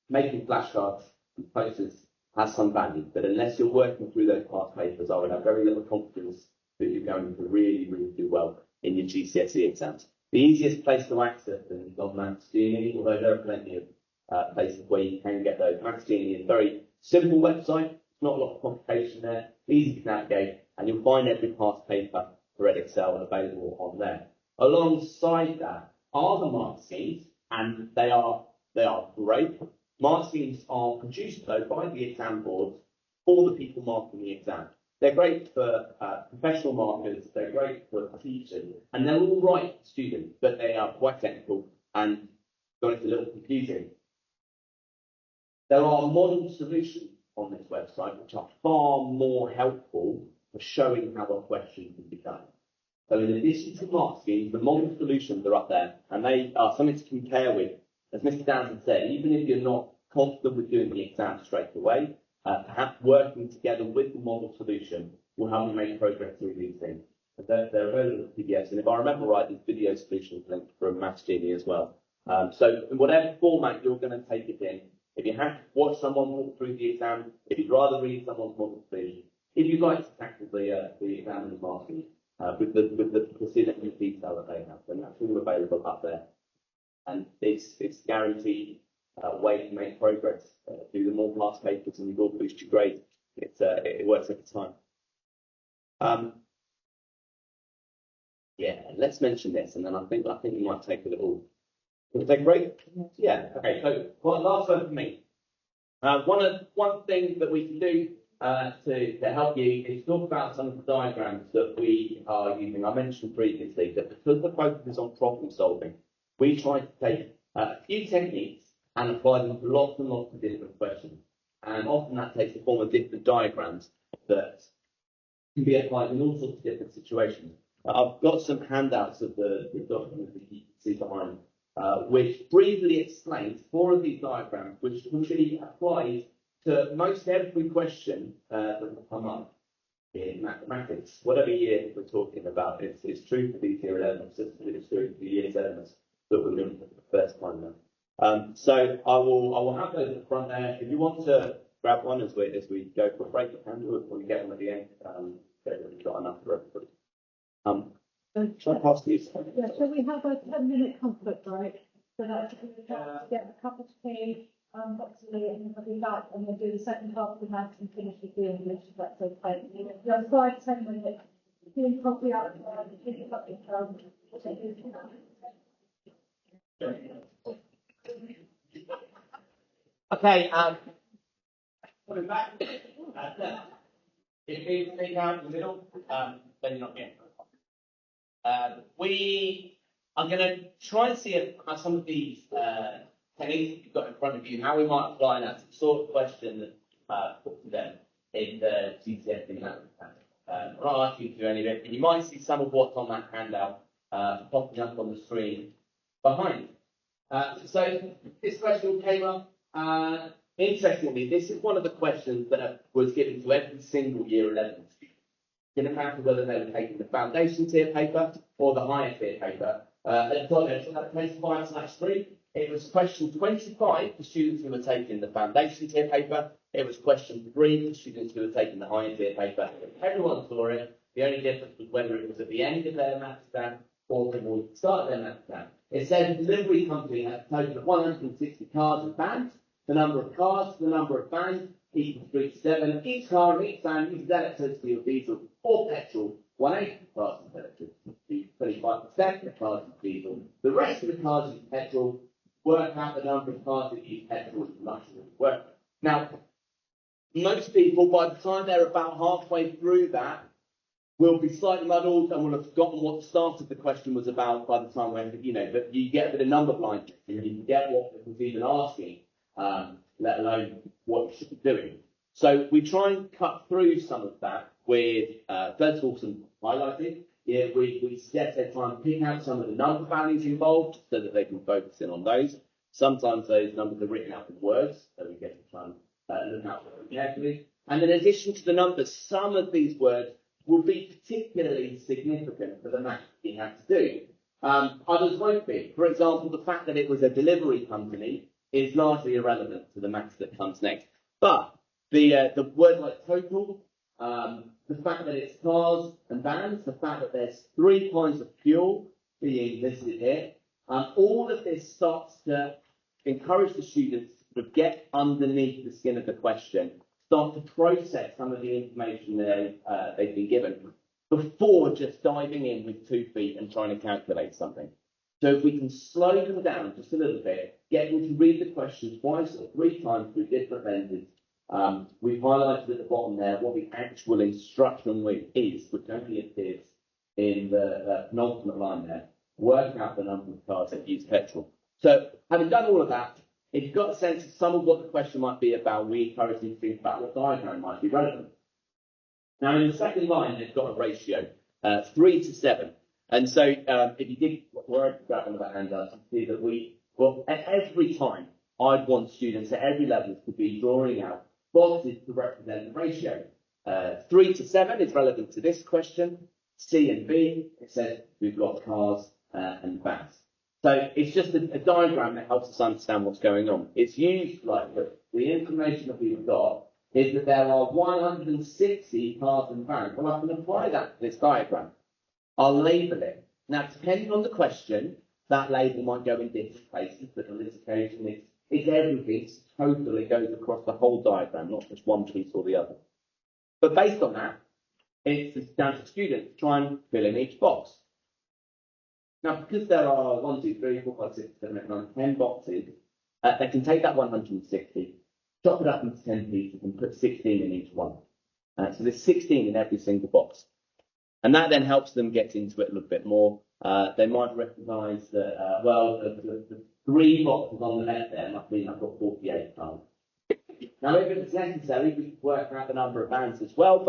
Making flashcards and posters has some value, but unless you're working through those past papers, I would have very little confidence that you're going to really, really do well in your GCSE exams. The easiest place to access them is on Maths Genie, although there are plenty of places where you can get those. Maths Genie is a very simple website, not a lot of complication there, easy to navigate, and you'll find every past paper for Excel available on there. Alongside that are the mark schemes, and they are great. Mark schemes are produced though by the exam boards for the people marking the exam. They're great for professional markers, they're great for teachers, and they're all right for students, but they are quite technical and it's a little confusing. There are model solutions on this website which are far more helpful for showing how a question can be done. So in addition to mark schemes, the model solutions are up there, and they are something to compare with. As Mr. Downs said, even if you're not confident with doing the exam straight away, perhaps working together with the model solution will help you make progress through these things. They're available as PDFs, and if I remember right, there's video solutions linked from Maths Genie as well. So in whatever format you're going to take it in, if you have to watch someone walk through the exam, if you'd rather read someone's model solution, if you'd like to tackle the exam and the marking with the precision and detail that they have, then that's all available up there. And it's guaranteed way to make progress. Do the more past papers and you will boost your grade. It works every time. Yeah, let's mention this, and then I think we might take a little. Will it take a break? Yeah. Okay. So, last one for me. One thing that we can do to help you is talk about some of the diagrams that we are using. I mentioned previously that because the focus is on problem solving, we try to take a few techniques and apply them to lots and lots of different questions. And often that takes the form of different diagrams that can be applied in all sorts of different situations. I've got some handouts of the document that you can see behind, which briefly explains 4 of these diagrams, which can be applied to most every question that will come up in mathematics. Whatever year we're talking about, it's true for these year 11s, it's true for the year 7s that we're doing for the first time now. So I will have those at the front there. If you want to grab one as we go for a break, you can do it when we get them at the end. We've got enough for everybody. Shall I pass these? Yeah, shall we have a 10-minute comfort break so that we can get a cup of tea, possibly, and we'll be back and we'll do the second half of the maths and finish with the English, if that's okay. You're outside 10 minutes, tea and coffee out, pick it up Okay, coming back. If you take out in the middle, then you're not getting we are going to try and see how some of these techniques you've got in front of you, how we might apply that to the sort of question that put to them in the GCSE maths. I'm not asking you to do any of it, but you might see some of what's on that handout popping up on the screen behind. So this question came up. Interestingly, this is one of the questions that was given to every single year 11 student. Didn't matter whether they were taking the foundation tier paper or the higher tier paper. At 25/3, it was question 25 for students who were taking the foundation tier paper. It was question 3 for students who were taking the higher tier paper. Everyone saw it. The only difference was whether it was at the end of their maths exam or towards the start of their maths exam. It said the delivery company had a total of 160 cars and vans. The number of cars to the number of vans equals 37. Each car in each van uses electricity or diesel or petrol. 1/8 of the cars use electricity, 25% of the cars use diesel. The rest of the cars use petrol. Work out the number of cars that use petrol as much as work. Now, most people, by the time they're about halfway through that, will be slightly muddled and will have forgotten what the start of the question was about by the time when, that you get a bit of number blindness and you forget what it was even asking. Let alone what you should be doing. So we try and cut through some of that with, first of all, some highlighting. Yeah, we suggest they try and pick out some of the number values involved so that they can focus in on those. Sometimes those numbers are written out in words, so we get to try and look out for them carefully. And in addition to the numbers, some of these words will be particularly significant for the maths you have to do. Others won't be. For example, the fact that it was a delivery company is largely irrelevant to the maths that comes next. But the word like total, the fact that it's cars and vans, the fact that there's 3 kinds of fuel being listed here, all of this starts to encourage the students to sort of get underneath the skin of the question, start to process some of the information they've been given before just diving in with 2 feet and trying to calculate something. So if we can slow them down just a little bit, get them to read the question twice or 3 times through different lenses. We've highlighted at the bottom there what the actual instruction is, which only appears in the penultimate line there. Work out the number of cars that use petrol. So having done all of that, if you've got a sense of some of what the question might be about, we encourage you to think about what diagram might be relevant. Now, in the second line, they've got a ratio, 3 to 7. And so if you did, where I've got one of our handouts, you see that at every time, I'd want students at every level to be drawing out boxes to represent the ratio. 3 to 7 is relevant to this question. C and B, it says we've got cars and vans. So it's just a diagram that helps us understand what's going on. It's used like this. The information that we've got is that there are 160 cars and vans. Well, I can apply that to this diagram. I'll label it. Now, depending on the question, that label might go in different places, but on this occasion, it's everything. It's total. It goes across the whole diagram, not just one piece or the other. But based on that, it's down to students to try and fill in each box. Now, because there are 1, 2, 3, 4, 5, 6, 7, 8, 9, 10 boxes, they can take that 160, chop it up into 10 pieces and put 16 in each one. So there's 16 in every single box. And that then helps them get into it a little bit more. They might recognise that, the 3 boxes on the left there must mean I've got 48 cars. Now, if it's necessary, we can work out the number of vans as well,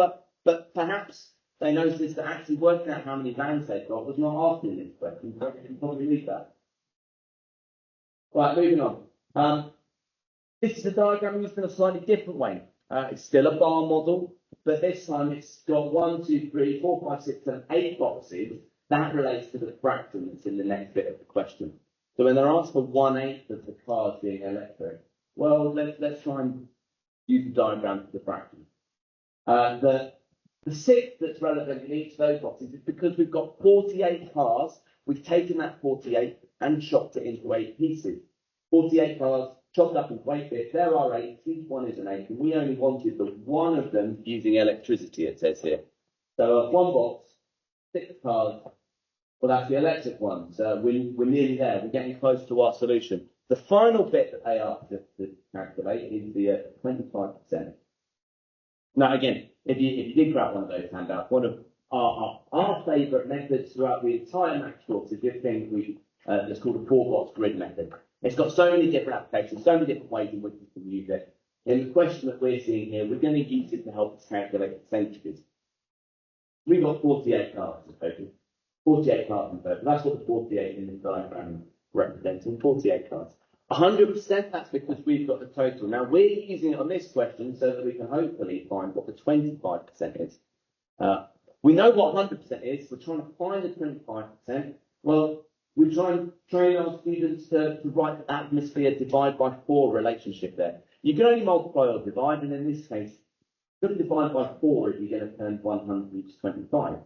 but perhaps they noticed that actually working out how many vans they've got was not asking this question, so you can probably read that. Right, moving on. This is a diagram used in a slightly different way. It's still a bar model, but this time it's got 1, 2, 3, 4, 5, 6, 7, 8 boxes. That relates to the fraction that's in the next bit of the question. So when they're asked for 1/8 of the cars being electric, well, let's try and use the diagram for the fraction. The 6 that's relevant in each of those boxes is because we've got 48 cars. We've taken that 48 and chopped it into 8 pieces. 48 cars chopped up into 8 bits. There are 8. Each one is an 8. And we only wanted the one of them using electricity, it says here. So one box, 6 cars. Well, that's the electric one. So we're nearly there. We're getting close to our solution. The final bit that they asked us to calculate is the 25%. Now, again, if you did grab one of those handouts, one of our favourite methods throughout the entire maths course is this thing that's called a 4-box grid method. It's got so many different applications, so many different ways in which you can use it. In the question that we're seeing here, we're going to use it to help us calculate percentages. We've got 48 cars in total. 48 cars in total. That's what the 48 in this diagram represents, 48 cars. 100%, that's because we've got the total. Now, we're using it on this question so that we can hopefully find what the 25% is. We know what 100% is. We're trying to find the 25%. Well, we try and train our students to write the atmosphere divide by 4 relationship there. You can only multiply or divide, and in this case, you've got to divide by 4 if you're going to turn 100 to 25.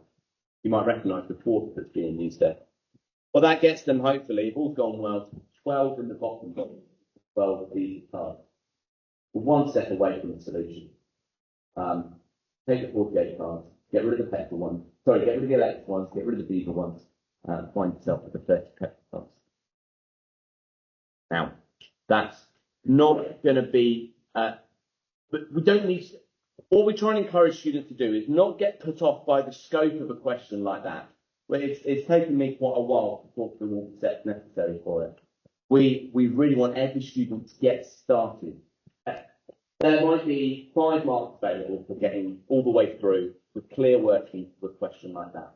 You might recognise the quarter that's being used there. Well, that gets them, hopefully, if all's gone well, 12 in the bottom box, 12 of these cards. We're one step away from the solution. Take the 48 cards, get rid of the petrol ones, get rid of the electric ones, get rid of the diesel ones, find yourself with the 30 petrol cards. Now, that's not going to be, but we don't need, all we try and encourage students to do is not get put off by the scope of a question like that. Well, it's taken me quite a while to talk through all the steps necessary for it. We really want every student to get started. There might be 5 marks available for getting all the way through with clear working for a question like that.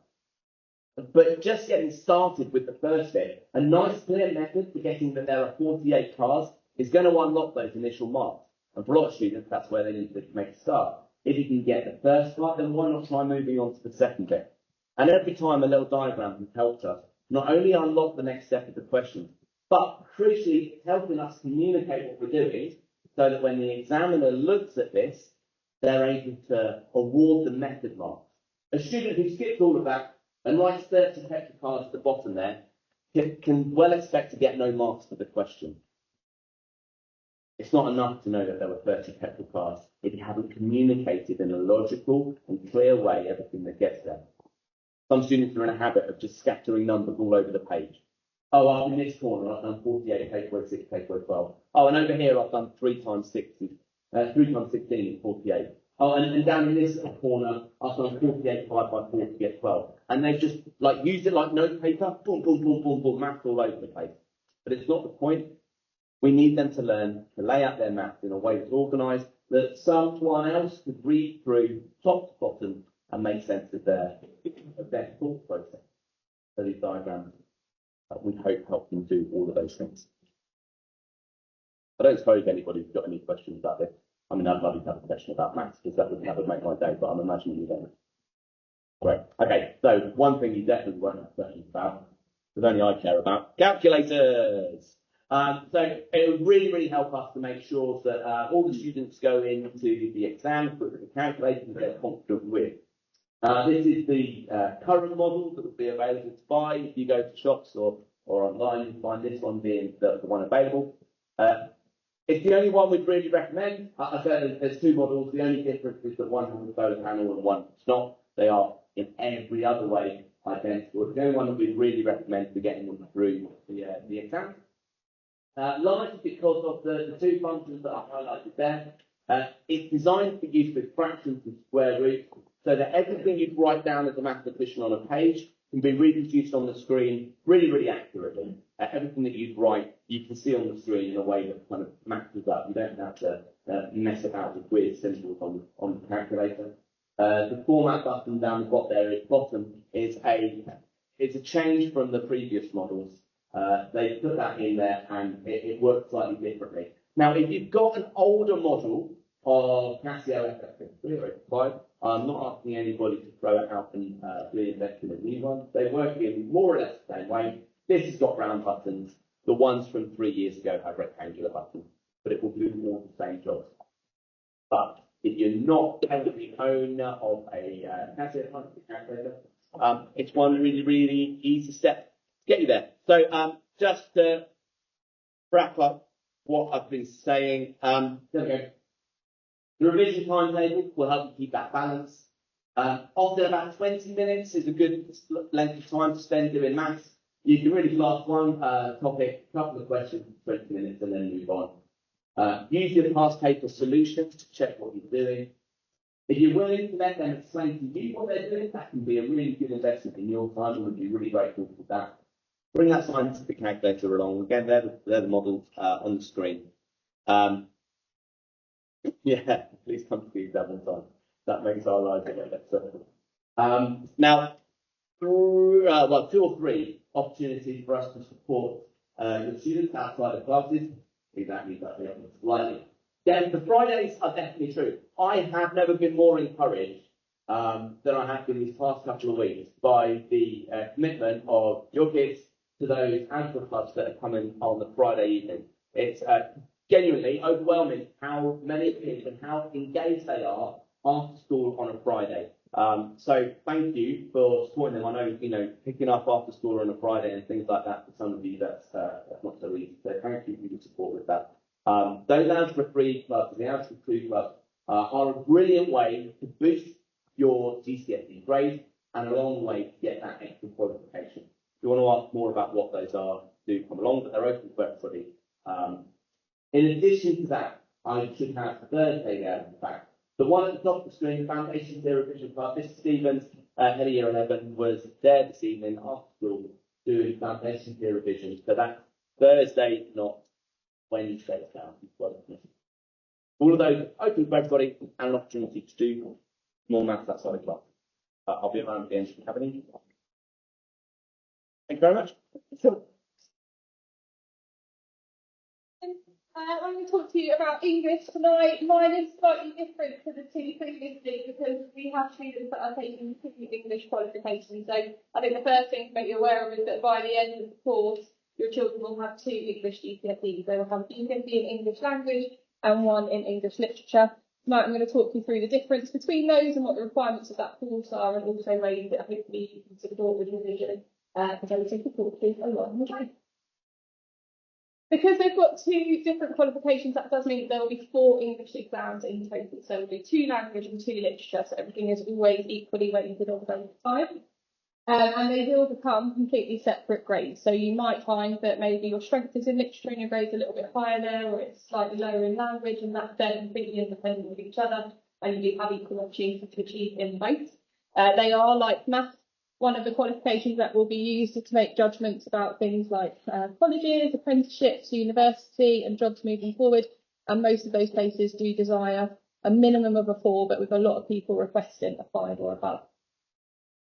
But just getting started with the first bit, a nice clear method for getting that there are 48 cars is going to unlock those initial marks. And for a lot of students, that's where they need to make a start. If you can get the first part, then why not try moving on to the second bit? And every time a little diagram has helped us not only unlock the next step of the question, but crucially, it's helping us communicate what we're doing so that when the examiner looks at this, they're able to award the method marks. A student who skips all of that and writes 30 petrol cards at the bottom there can well expect to get no marks for the question. It's not enough to know that there were 30 petrol cards if you haven't communicated in a logical and clear way everything that gets there. Some students are in a habit of just scattering numbers all over the page. Oh, I'm in this corner, I've done 48, paperwork 6, paperwork 12. Oh, and over here I've done 3 times 16 is 48. Oh, and down in this corner, I've done 48 5 by 48 12. And they've just like used it like notepaper, boom, boom, boom, boom, boom, maths all over the place. But it's not the point. We need them to learn to lay out their maths in a way that's organised, that someone else could read through top to bottom and make sense of their thought process. So these diagrams, we hope, help them do all of those things. I don't suppose anybody's got any questions about this. I mean, I'd love to have a question about maths because that would make my day, but I'm imagining you don't. Great. Okay, so one thing you definitely won't have questions about, because only I care about, calculators. So it would really help us to make sure that all the students go into the exam with the calculator that they're confident with. This is the current model that will be available to buy if you go to shops or online. You find this one being the one available. It's the only one we'd really recommend. I said there's 2 models. The only difference is that one has a solar panel and one does not. They are in every other way identical. It's the only one that we'd really recommend for getting them through the exam. Largely because of the 2 functions that I highlighted there. It's designed for use with fractions and square roots, so that everything you write down as a mathematician on a page can be reproduced on the screen really accurately. Everything that you write, you can see on the screen in a way that kind of matches up. You don't have to mess about with weird symbols on the calculator. The format button down the bottom is a change from the previous models. They put that in there and it works slightly differently. Now, if you've got an older model of Casio FX305, I'm not asking anybody to throw it out and reinvent in a new one. They work in more or less the same way. This has got round buttons. The ones from 3 years ago have rectangular buttons, but it will do all the same jobs. But if you're not the owner of a Casio calculator, it's one really easy step to get you there. So just to wrap up what I've been saying, there we go. The revision timetable will help you keep that balance. Often about 20 minutes is a good length of time to spend doing maths. You can really blast one topic, a couple of questions for 20 minutes and then move on. Use your past paper solutions to check what you're doing. If you're willing to let them explain to you what they're doing, that can be a really good investment in your time and we'd be really grateful for that. Bring that scientific calculator along. Again, they're the models on the screen. Yeah, please come to the exam on time. That makes our lives a bit better. Now, 2 or 3 opportunities for us to support the students outside of classes. Exactly, slightly. Then the Fridays are definitely true. I have never been more encouraged than I have been these past couple of weeks by the commitment of your kids to those outdoor clubs that are coming on the Friday evening. It's genuinely overwhelming how many kids and how engaged they are after school on a Friday. So thank you for supporting them. I know, picking up after school on a Friday and things like that, for some of you, that's not so easy. So thank you for your support with that. Those Algebra 3 clubs, the Algebra 2 clubs, are a brilliant way to boost your GCSE grade and a long way to get that extra qualification. If you want to ask more about what those are, do come along, but they're open for everybody. In addition to that, I should have Thursday there, in fact. The one at the top of the screen, Foundation Theory Revision Club, Mr. Stevens, head of year 11, was there this evening after school doing Foundation Theory Revision. So that's Thursday, not Wednesday now. All of those open for everybody and an opportunity to do more maths outside of class. I'll be around at the end if you have any. Thank you very much. I'm going to talk to you about English tonight. Mine is slightly different to the two previously because we have students that are taking two English qualifications. So I think the first thing to make you aware of is that by the end of the course, your children will have two English GCSEs. They will have a GCSE in English language and one in English literature. Tonight I'm going to talk you through the difference between those and what the requirements of that course are, and also ways that hopefully you can support with revision for those difficulties along the way. Because they've got two different qualifications, that does mean there will be 4 English exams in total. So there'll be 2 language and 2 literature, so everything is always equally weighted on both sides. And they will become completely separate grades. So you might find that maybe your strength is in literature and your grade's a little bit higher there, or it's slightly lower in language, and that's they're completely independent of each other, and you have equal opportunity to achieve in both. They are like maths. One of the qualifications that will be used is to make judgments about things like colleges, apprenticeships, university, and jobs moving forward. And most of those places do desire a minimum of a 4, but with a lot of people requesting a 5 or above.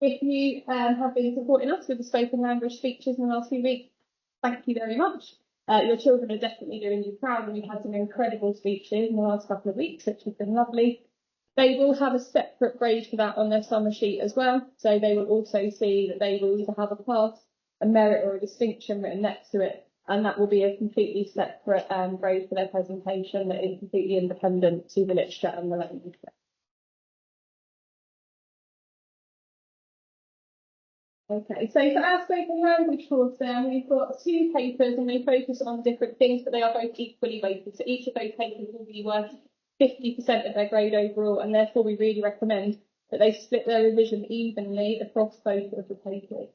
If you have been supporting us with the spoken language speeches in the last few weeks, thank you very much. Your children are definitely doing you proud, and we've had some incredible speeches in the last couple of weeks, which has been lovely. They will have a separate grade for that on their summer sheet as well. So they will also see that they will either have a pass, a merit, or a distinction written next to it. And that will be a completely separate grade for their presentation that is completely independent to the literature and the language. Okay, so for our spoken language course then, we've got 2 papers and they focus on different things, but they are both equally weighted. So each of those papers will be worth 50% of their grade overall, and therefore we really recommend that they split their revision evenly across both of the papers.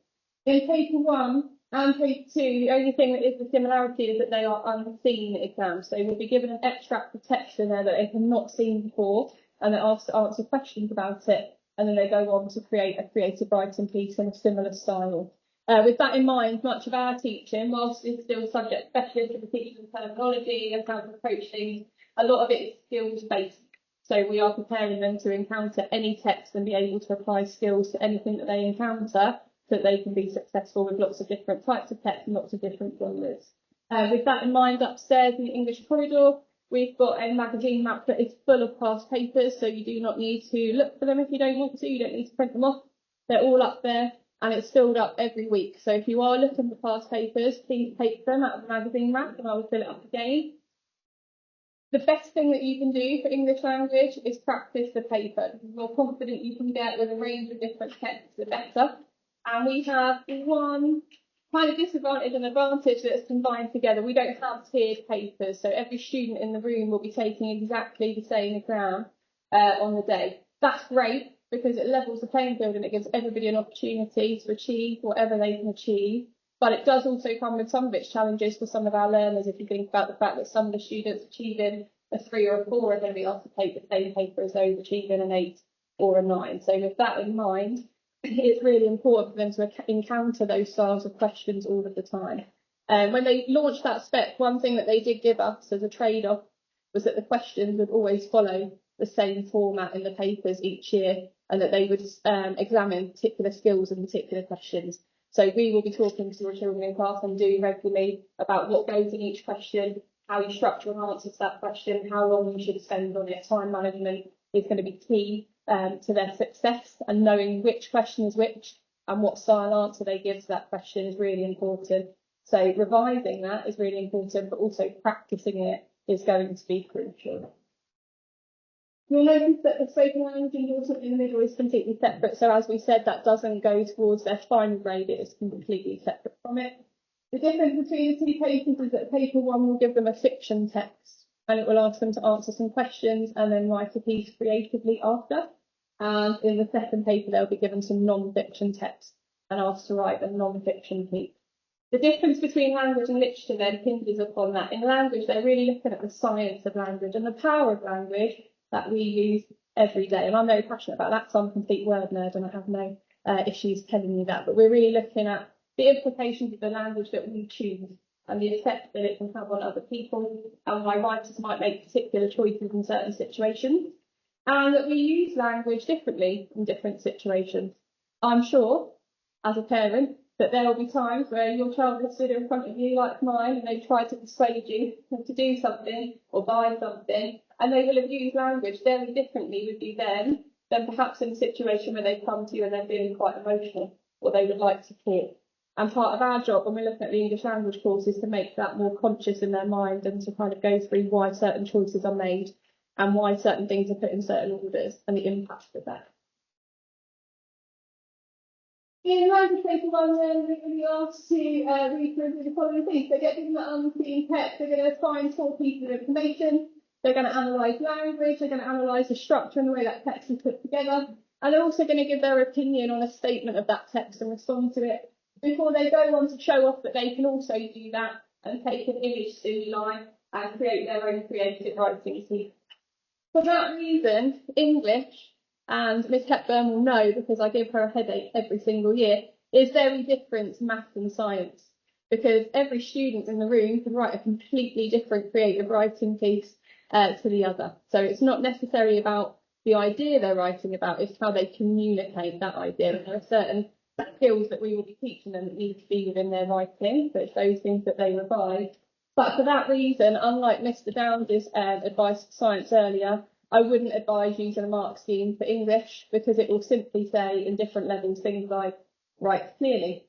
In paper 1 and paper 2, the only thing that is the similarity is that they are unseen exams. So they will be given an extract of text in there that they have not seen before, and they're asked to answer questions about it, and then they go on to create a creative writing piece in a similar style. With that in mind, much of our teaching, whilst it's still subject specialist to the teaching of terminology and how to approach things, a lot of it is skills based. So we are preparing them to encounter any text and be able to apply skills to anything that they encounter so that they can be successful with lots of different types of text and lots of different genres. With that in mind, upstairs in the English corridor, we've got a magazine map that is full of past papers, so you do not need to look for them if you don't want to. You don't need to print them off. They're all up there, and it's filled up every week. So if you are looking for past papers, please take them out of the magazine rack and I will fill it up again. The best thing that you can do for English language is practice the paper. The more confident you can get with a range of different texts, the better. And we have one kind of disadvantage and advantage that's combined together. We don't have tiered papers, so every student in the room will be taking exactly the same exam on the day. That's great because it levels the playing field and it gives everybody an opportunity to achieve whatever they can achieve. But it does also come with some of its challenges for some of our learners, if you think about the fact that some of the students achieving a 3 or a 4 are going to be asked to take the same paper as those achieving an 8 or a 9. So with that in mind, it's really important for them to encounter those styles of questions all of the time. When they launched that spec, one thing that they did give us as a trade-off was that the questions would always follow the same format in the papers each year, and that they would examine particular skills and particular questions. So we will be talking to your children in class and do regularly about what goes in each question, how you structure an answer to that question, how long you should spend on it. Time management is going to be key to their success, and knowing which question is which and what style answer they give to that question is really important. So revising that is really important, but also practicing it is going to be crucial. You'll notice that the spoken language endorsement in the middle is completely separate. So as we said, that doesn't go towards their final grade, it is completely separate from it. The difference between the 2 papers is that paper 1 will give them a fiction text, and it will ask them to answer some questions and then write a piece creatively after. And in the second paper, they'll be given some non-fiction text and asked to write a non-fiction piece. The difference between language and literature then hinges upon that. In language, they're really looking at the science of language and the power of language that we use every day. And I'm very passionate about that, so I'm a complete word nerd and I have no issues telling you that. But we're really looking at the implications of the language that we choose and the effect that it can have on other people, and why writers might make particular choices in certain situations, and that we use language differently in different situations. I'm sure, as a parent, that there will be times where your child has stood in front of you like mine and they try to persuade you to do something or buy something, and they will have used language very differently with you then than perhaps in a situation where they come to you and they're feeling quite emotional or they would like support. And part of our job when we're looking at the English language course is to make that more conscious in their mind and to kind of go through why certain choices are made and why certain things are put in certain orders and the impact of that. In language paper one, then we're going to be asked to read through the following things. They get given that unseen text, they're going to find 4 pieces of information, they're going to analyse language, they're going to analyse the structure and the way that text is put together, and they're also going to give their opinion on a statement of that text and respond to it before they go on to show off that they can also do that and take an image stimuli and create their own creative writing. For that reason, English, and Miss Hepburn will know because I give her a headache every single year, is very different to maths and science because every student in the room can write a completely different creative writing piece to the other. So it's not necessarily about the idea they're writing about, it's how they communicate that idea. And there are certain skills that we will be teaching them that need to be within their writing, so it's those things that they revise. But for that reason, unlike Mr. Downs' advice for science earlier, I wouldn't advise using a mark scheme for English because it will simply say in different levels things like write clearly,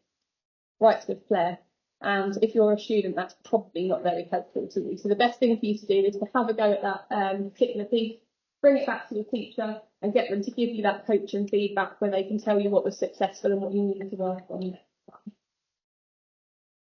write with flair. And if you're a student, that's probably not very helpful to you. So the best thing for you to do is to have a go at that particular piece, bring it back to your teacher and get them to give you that coach and feedback where they can tell you what was successful and what you need to work on.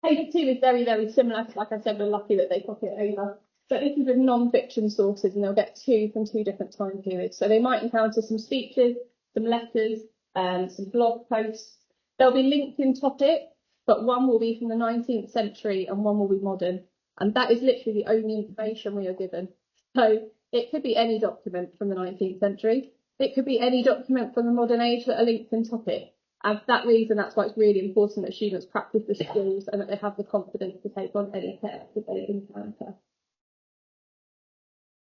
Paper 2 is very, very similar. Like I said, we're lucky that they copy it over. But this is with non-fiction sources and they'll get 2 from 2 different time periods. So they might encounter some speeches, some letters, some blog posts. They'll be linked in topic, but one will be from the 19th century and one will be modern. And that is literally the only information we are given. So it could be any document from the 19th century. It could be any document from the modern age that are linked in topic. And for that reason, that's why it's really important that students practice the skills and that they have the confidence to take on any text that they encounter.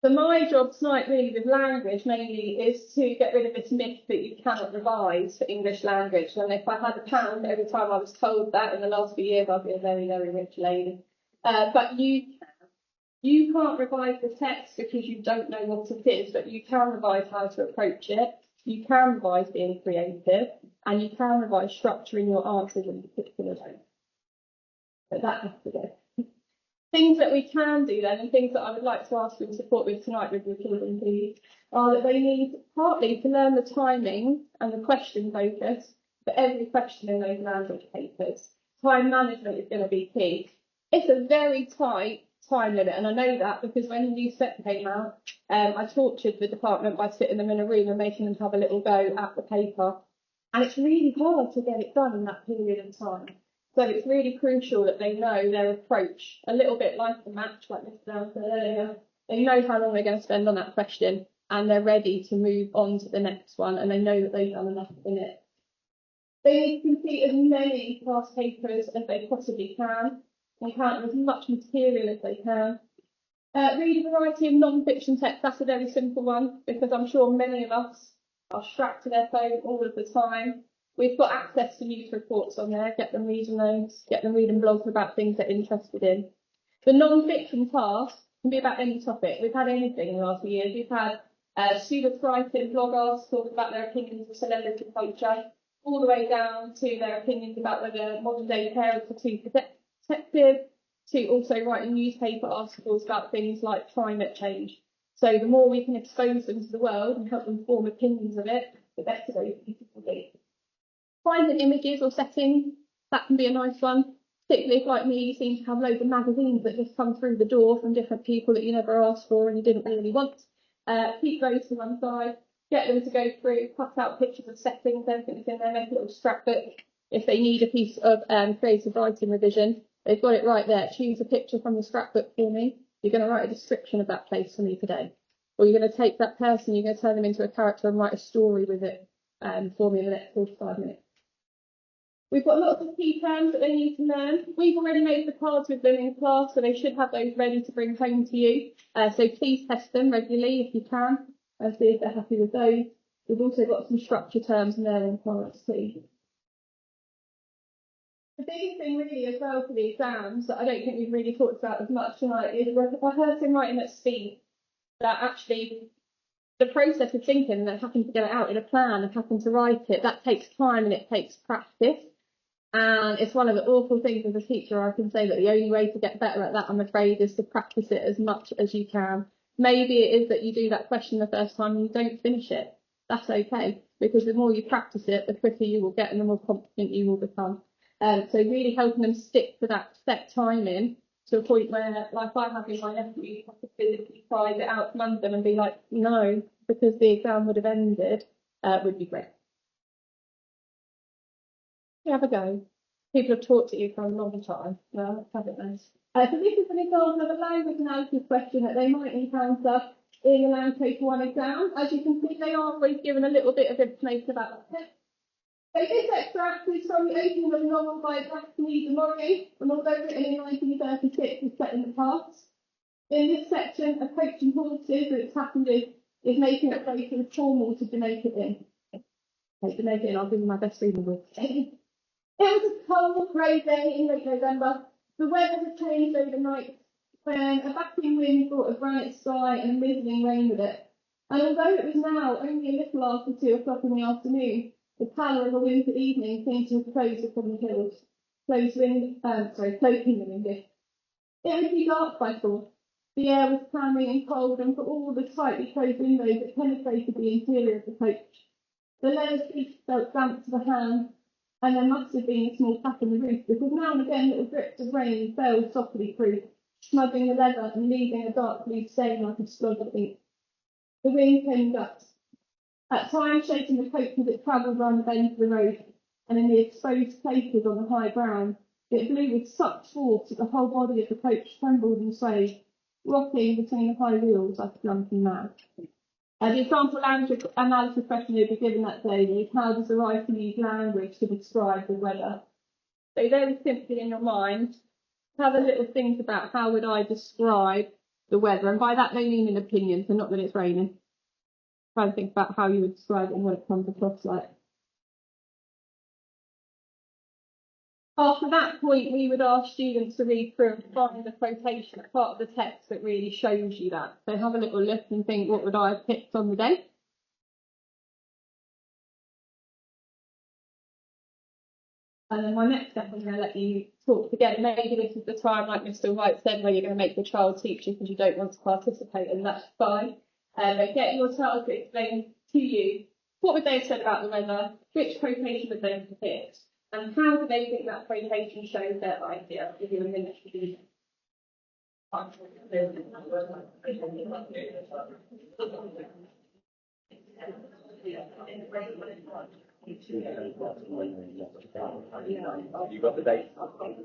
So my job tonight really with language mainly is to get rid of this myth that you cannot revise for English language. And if I had £1 every time I was told that in the last few years, I'd be a very, very rich lady. But you can't revise the text because you don't know what it is, but you can revise how to approach it. You can revise being creative, and you can revise structuring your answers in particular ways. But that has to go. Things that we can do then, and things that I would like to ask you to support with tonight with your children, please, are that they need partly to learn the timing and the question focus for every question in those language papers. Time management is going to be key. It's a very tight time limit, and I know that because when the new set came out, I tortured the department by sitting them in a room and making them have a little go at the paper. And it's really hard to get it done in that period of time. So it's really crucial that they know their approach, a little bit like the match, like Mr. Down said earlier. They know how long they're going to spend on that question, and they're ready to move on to the next one, and they know that they've done enough in it. They need to complete as many past papers as they possibly can, encounter as much material as they can. Read a variety of non-fiction text, that's a very simple one, because I'm sure many of us are strapped to their phone all of the time. We've got access to news reports on there, get them reading those, get them reading blogs about things they're interested in. The non-fiction task can be about any topic. We've had anything in the last few years. We've had students writing blog articles talking about their opinions of celebrity culture, all the way down to their opinions about whether modern day parents are too protective, to also writing newspaper articles about things like climate change. So the more we can expose them to the world and help them form opinions of it, the better those people will be. Finding images or settings, that can be a nice one, particularly if, like me, you seem to have loads of magazines that just come through the door from different people that you never asked for and you didn't really want. Keep those to one side, get them to go through, cut out pictures of settings, everything that's in there, make a little scrapbook. If they need a piece of creative writing revision, they've got it right there. Choose a picture from the scrapbook for me. You're going to write a description of that place for me today. Or you're going to take that person, you're going to turn them into a character and write a story with it for me in the next 45 minutes. We've got lots of key terms that they need to learn. We've already made the cards with them in class, so they should have those ready to bring home to you. So please test them regularly if you can, and see if they're happy with those. We've also got some structure terms in there in cards too. biggest thing really as well for the exams that I don't think we've really talked about as much tonight is I heard him writing at speed that actually the process of thinking and then having to get it out in a plan and having to write it, that takes time and it takes practice. And it's one of the awful things as a teacher, I can say that the only way to get better at that, I'm afraid, is to practice it as much as you can. Maybe it is that you do that question the first time and you don't finish it. That's okay, because the more you practice it, the quicker you will get and the more confident you will become. So really helping them stick to that set timing to a point where, like I have in my nephew, I could physically prize it out from under them and be like, no, because the exam would have ended, would be great. Have a go. People have talked to you for a long time. Well, let's have it nice. So this is an example of a language analysis question that they might encounter in the Land Paper 1 exam. As you can see, they are always given a little bit of information about the text. So this extract is from the opening of a novel by Daphne du Maurier, and although written in 1936, is set in the past. In this section, a coach and horses that it's happened is making its way from Cornwall to Jamaica Inn. Okay, Jamaica Inn, I'll give you my best reading with. It was a cold, grey day in late November. The weather had changed overnight when a backing wind brought a granite sky and a mizzling rain with it. And although it was now only a little after 2 o'clock in the afternoon, the pallor of a winter evening seemed to have closed upon the hills, cloaking them in this. It would be dark by 4. The air was clammy and cold, and for all the tightly closed windows that penetrated the interior of the coach, the leather seats felt damp to the hand. And there must have been a small crack in the roof, because now and again little drips of rain fell softly through, smudging the leather and leaving a dark blue stain like a splodge of ink. The wind came gusts, at times shaking the coach as it travelled round the bend of the road, and in the exposed places on the high ground, it blew with such force that the whole body of the coach trembled and swayed, rocking between the high wheels like a drunken man. The example language analysis question you'll be given that day is how does the writer use language to describe the weather? So very simply in your mind, have a little think about how would I describe the weather, and by that they mean an opinion, so not that it's raining. Try to think about how you would describe it and what it comes across like. After that point, we would ask students to read through and find the quotation part of the text that really shows you that. So have a little look and think, what would I have picked on the day? And then my next step, I'm going to let you talk together. Maybe this is the time, like Mr. White said, where you're going to make the child teach you because you don't want to participate, and that's fine. Get your child to explain to you what would they have said about the weather, which quotation would they have picked, and how do they think that quotation shows their idea. I'll give you a minute to do You got the date? Okay,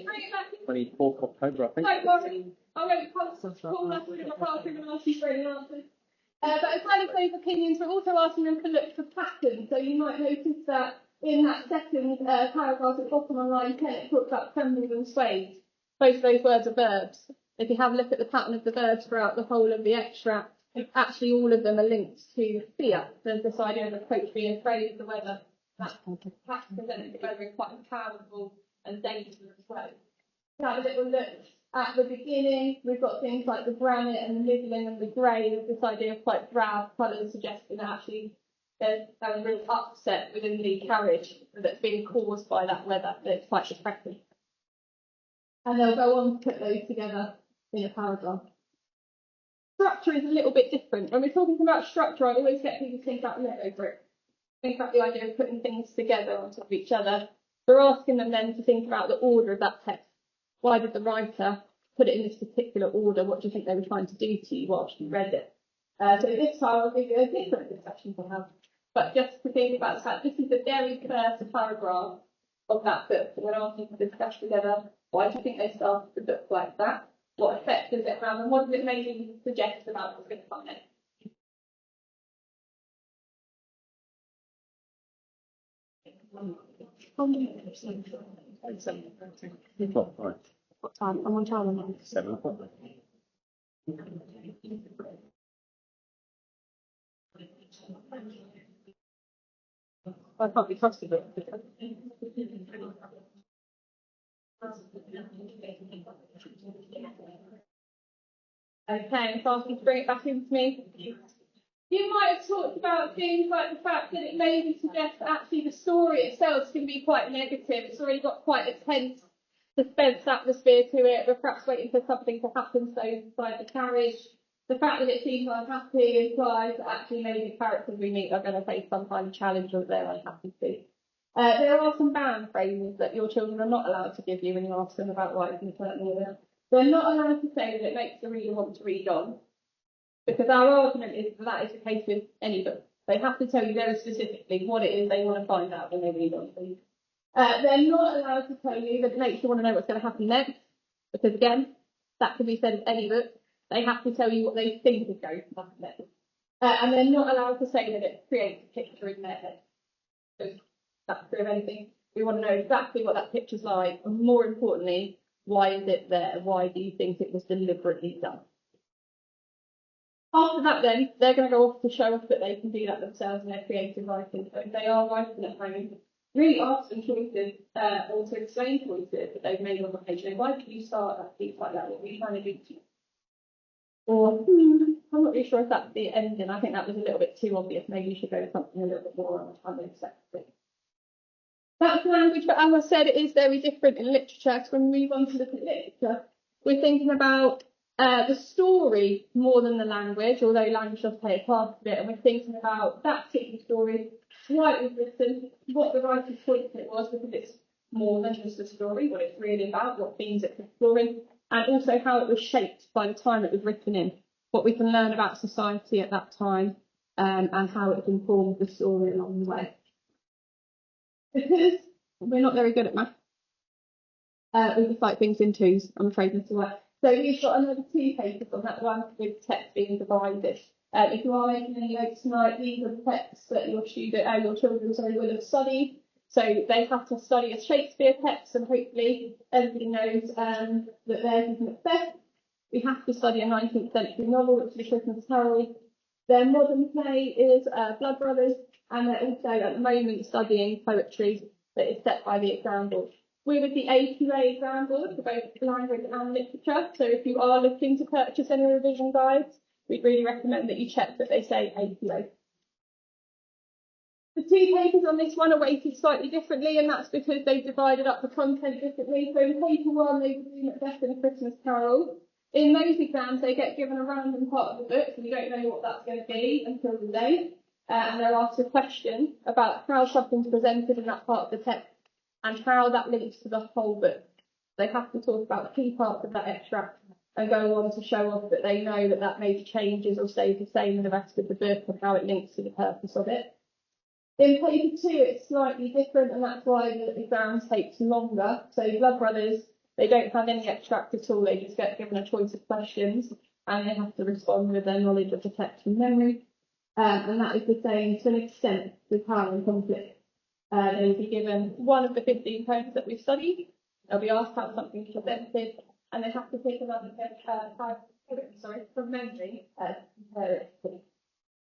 bring it back. 24th October, I think. Don't worry, I'm going to call up with my classroom and ask you for any answers. But as well as those opinions, we're also asking them to look for patterns. So you might notice that in that second paragraph at the bottom on line 10, it talks about trembled and swayed. Both of those words are verbs. If you have a look at the pattern of the verbs throughout the whole of the extract, actually all of them are linked to fear. There's this idea of the coach being afraid of the weather. That pattern presents the weather in quite a powerful and dangerous way. Have a little look at the beginning. We've got things like the granite and the middling and the grey. There's this idea of quite drab colours suggesting that actually there's a real upset within the carriage that's being caused by that weather. That's quite depressing. And they'll go on to put those together in a paragraph. Structure is a little bit different. When we're talking about structure, I always get people to think about Lego bricks. Think about the idea of putting things together on top of each other. We're asking them then to think about the order of that text. Why did the writer put it in this particular order? What do you think they were trying to do to you whilst you read it? So this time I'll give you a different discussion to have. But just to think about the fact, this is the very first paragraph of that book. So we're asking to discuss together, why do you think they started the book like that? What effect does it have? And what does it maybe suggest about what's going to come next? Oh, right. What time? I'm on time now. 7 o'clock. I can't be trusted. Okay, so I'll just bring it back into me. You might have talked about things like the fact that it maybe suggests that actually the story itself can be quite negative. It's already got quite a tense suspense atmosphere to it. We're perhaps waiting for something to happen so inside the carriage. The fact that it seems unhappy implies that actually maybe the characters we meet are going to face some kind of challenge or they're unhappy too. There are some ban phrases that your children are not allowed to give you when you ask them about writing in certain order. They're not allowed to say that it makes the reader want to read on, because our argument is that is the case with any book. They have to tell you very specifically what it is they want to find out when they read on. They're not allowed to tell you that it makes you want to know what's going to happen next, because again, that can be said of any book. They have to tell you what they think is going to happen next. And they're not allowed to say that it creates a picture in their head. Because that's true of anything. We want to know exactly what that picture's like, and more importantly, why is it there? Why do you think it was deliberately done? After that then, they're going to go off to show us that they can do that themselves in their creative writing. So if they are writing at home, really ask them choices, or to explain choices that they've made on the page. You know, why did you start at things like that? What were you trying to do to you? Or, I'm not really sure if that's the ending. I think that was a little bit too obvious. Maybe you should go with something a little bit more unexpected. That's language, but as I said, it is very different in literature. So when we move on to look at literature, we're thinking about the story more than the language, although language does play a part of it, and we're thinking about that particular story, why it was written, what the writer's point it was, because it's more than just a story, what it's really about, what themes it's exploring, and also how it was shaped by the time it was written in, what we can learn about society at that time, and how it informed the story along the way. Because we're not very good at math. We just like things in twos, I'm afraid, Mr. White. So you've got another 2 papers on that one with text being divided. If you are making any notes tonight, these are the texts that your children will have studied. So they have to study a Shakespeare text, and hopefully everybody knows that theirs is Macbeth. We have to study a 19th century novel, which is A Christmas Carol. Their modern play is Blood Brothers, and they're also at the moment studying poetry that is set by the exam board. We're with the AQA exam board for both language and literature, so if you are looking to purchase any revision guides, we'd really recommend that you check that they say AQA. The 2 papers on this one are weighted slightly differently, and that's because they've divided up the content differently. So in paper 1, they do Macbeth and A Christmas Carol. In those exams, they get given a random part of the book, so we don't know what that's going to be until the day. And they're asked a question about how something's presented in that part of the text and how that links to the whole book. They have to talk about key parts of that extract and go on to show off that they know that that maybe changes or stays the same in the rest of the book and how it links to the purpose of it. In paper 2, it's slightly different, and that's why the exam takes longer. So Blood Brothers, they don't have any extract at all. They just get given a choice of questions, and they have to respond with their knowledge of the text from memory. And that is the same to an extent with Power and Conflict. They will be given one of the 15 poems that we've studied. They'll be asked how something is presented, and they have to pick another from memory to compare it to.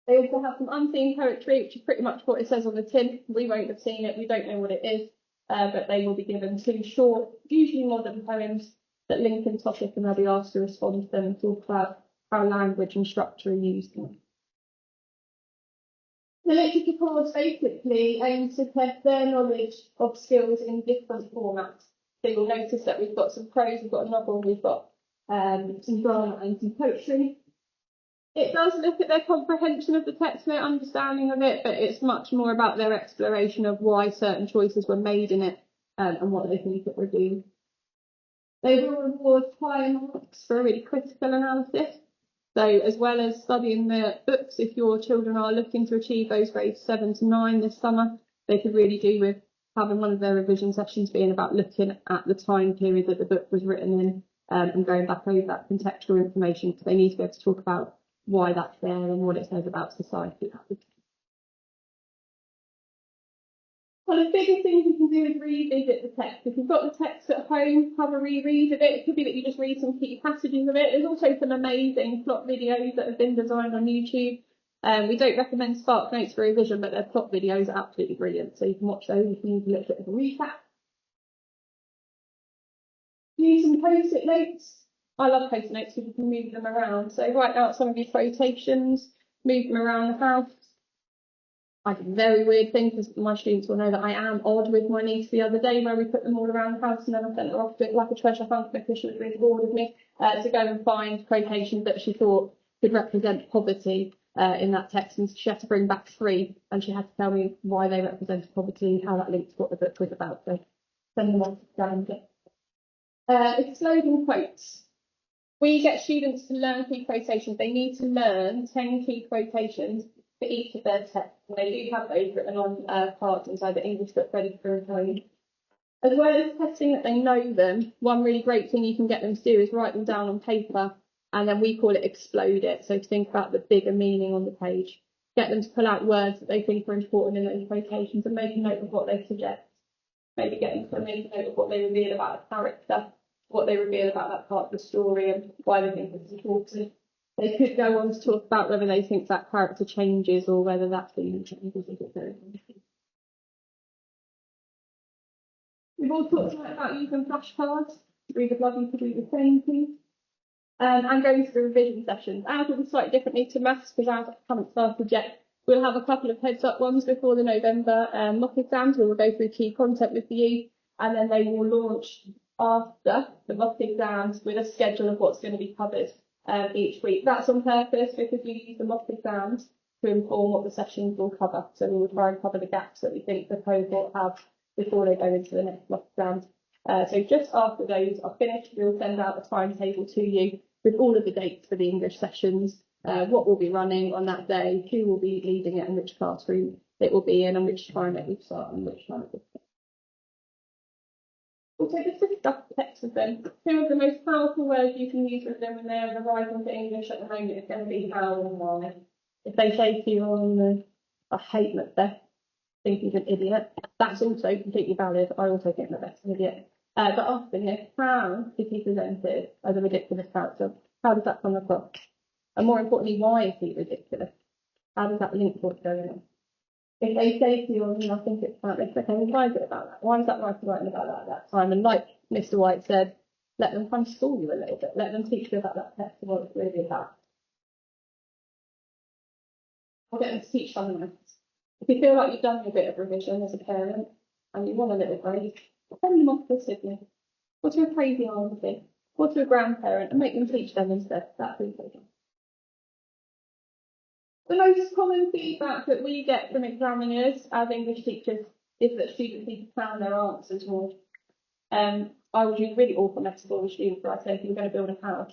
They also have some unseen poetry, which is pretty much what it says on the tin. We won't have seen it, we don't know what it is, but they will be given 2 short, usually modern poems that link in topic, and they'll be asked to respond to them and talk about how language and structure are used. The literature course basically aims to test their knowledge of skills in different formats. So you'll notice that we've got some prose, we've got a novel, we've got some drama and some poetry. It does look at their comprehension of the text, their understanding of it, but it's much more about their exploration of why certain choices were made in it and what they think it would do. They will reward high marks for a really critical analysis. So as well as studying the books, if your children are looking to achieve those grades 7 to 9 this summer, they could really do with having one of their revision sessions being about looking at the time period that the book was written in and going back over that contextual information, because they need to be able to talk about why that's there and what it says about society. One of the biggest things you can do is revisit the text. If you've got the text at home, have a reread of it. It could be that you just read some key passages of it. There's also some amazing plot videos that have been designed on YouTube. We don't recommend Spark Notes for revision, but their plot videos are absolutely brilliant. So you can watch those if you need a little bit of a recap. Use some post-it notes. I love post-it notes because you can move them around. So write out some of your quotations, move them around the house. I did a very weird thing because my students will know that I am odd with my niece the other day where we put them all around the house and then I sent her off to it like a treasure hunt because she was really bored with me to go and find quotations that she thought could represent poverty in that text, and she had to bring back 3 and she had to tell me why they represented poverty, how that linked to what the book was about. So send them off down. Exploding quotes. We get students to learn key quotations. They need to learn 10 key quotations for each of their texts. And they do have those written on cards inside the English book ready for employment. As well as testing that they know them, one really great thing you can get them to do is write them down on paper, and then we call it explode it. So to think about the bigger meaning on the page. Get them to pull out words that they think are important in those quotations and make a note of what they suggest. Maybe get them to make a note of what they reveal about a character, what they reveal about that part of the story and why they think it's important. They could go on to talk about whether they think that character changes or whether that thing changes. We've all talked about using flashcards. We would love you to do the same thing. And going through revision sessions. Ours will be slightly differently to maths because ours haven't started yet. We'll have a couple of heads-up ones before the November mock exams where we'll go through key content with you, and then they will launch after the mock exams with a schedule of what's going to be covered each week. That's on purpose because we use the mock exams to inform what the sessions will cover. So we will try and cover the gaps that we think the cohort have before they go into the next mock exams. So just after those are finished, we'll send out a timetable to you with all of the dates for the English sessions, what will be running on that day, who will be leading it and which classroom it will be in and which time it will start and which time it will start. Also, just discuss the text with them. Two of the most powerful words you can use with them when they're arriving to English at the moment is going to be how and why. If they say to you, I hate Macbeth, think he's an idiot, that's also completely valid. I also think Macbeth's an idiot. But often, how is he presented as a ridiculous character? How does that come across? And more importantly, why is he ridiculous? How does that link to what's going on? If they say to you, I think it's about this, okay, well, why is it about that? Why is that writer writing about that at that time? And like Mr. White said, let them kind of school you a little bit. Let them teach you about that text and what it's really about. I'll get them to teach someone else. If you feel like you've done a bit of revision as a parent and you want a little break, send them off to a sibling. Or to a crazy auntie. Or to a grandparent and make them teach them instead. That's really good. The most common feedback that we get from examiners as English teachers is that students need to plan their answers more. I would use really awful metaphor with students where I say if you're going to build a house,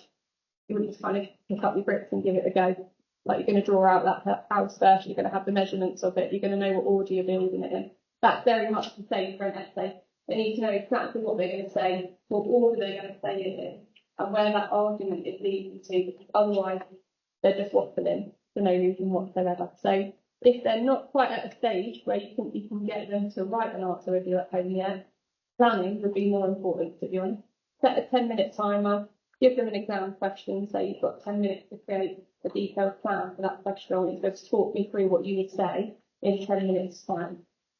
you need to kind of pick up your bricks and give it a go. Like you're going to draw out that house first, you're going to have the measurements of it, you're going to know what order you're building it in. That's very much the same for an essay. They need to know exactly what they're going to say, what order they're going to say it in, and where that argument is leading to, because otherwise they're just waffling for no reason whatsoever. So if they're not quite at a stage where you think you can get them to write an answer with you at home yet, planning would be more important, to be honest. Set a 10-minute timer, give them an exam question, so you've got 10 minutes to create a detailed plan for that question, and it's going to talk me through what you would say in 10 minutes time.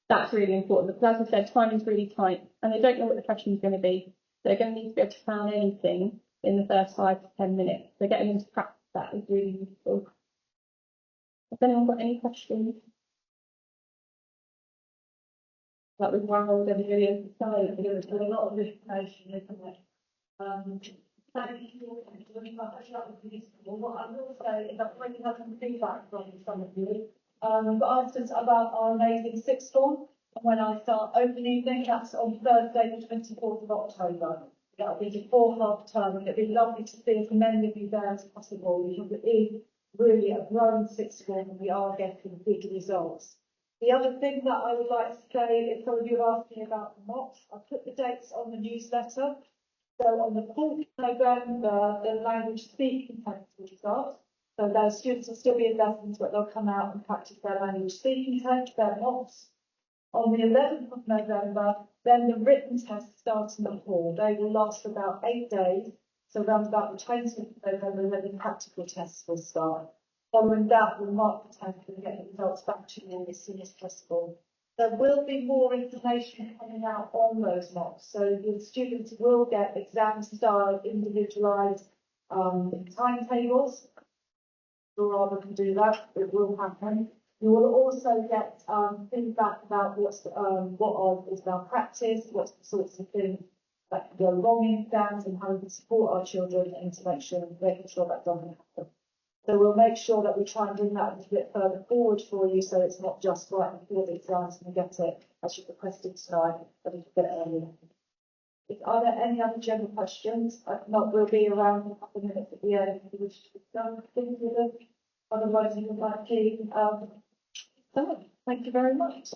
That's really important because, as I said, time is really tight and they don't know what the question is going to be. They're going to need to be able to plan anything in the first 5 to 10 minutes. So getting them to practice that is really useful. Has anyone got any questions? That was wild, everybody is silent. There's a lot of information, isn't it? Thank you for doing that. That was useful. What I will say is I've already had some feedback from some of you. Asked us about our amazing sixth form. And when I start opening things, that's on Thursday, the 24th of October. That'll be before half term, and it'd be lovely to see as many of you there as possible because it is really a growing sixth form and we are getting big results. The other thing that I would like to say is some of you are asking about the mocks. I put the dates on the newsletter. So on the 4th of November, the language speaking test will start. So those students will still be in lessons, but they'll come out and practice their language speaking test, their mocks. On the 11th of November, then the written tests start in the hall. They will last for about 8 days. So around about the 20th of November, then the practical tests will start. Following that, we'll mark the test and get the results back to you as soon as possible. There will be more information coming out on those mocks. So the students will get exam-style, individualised timetables. You'll rather can do that. It will happen. You will also get feedback about what is malpractice, what's the sorts of things that can go wrong in exams, and how we can support our children and to making sure that doesn't happen. So we'll make sure that we try and bring that a little bit further forward for you, so it's not just right before the exams and you get it as you requested tonight, but a little bit earlier. Are there any other general questions? If not, we'll be around in a couple of minutes at the end if you wish to discuss things with them. Otherwise, you would like to. So, thank you very much.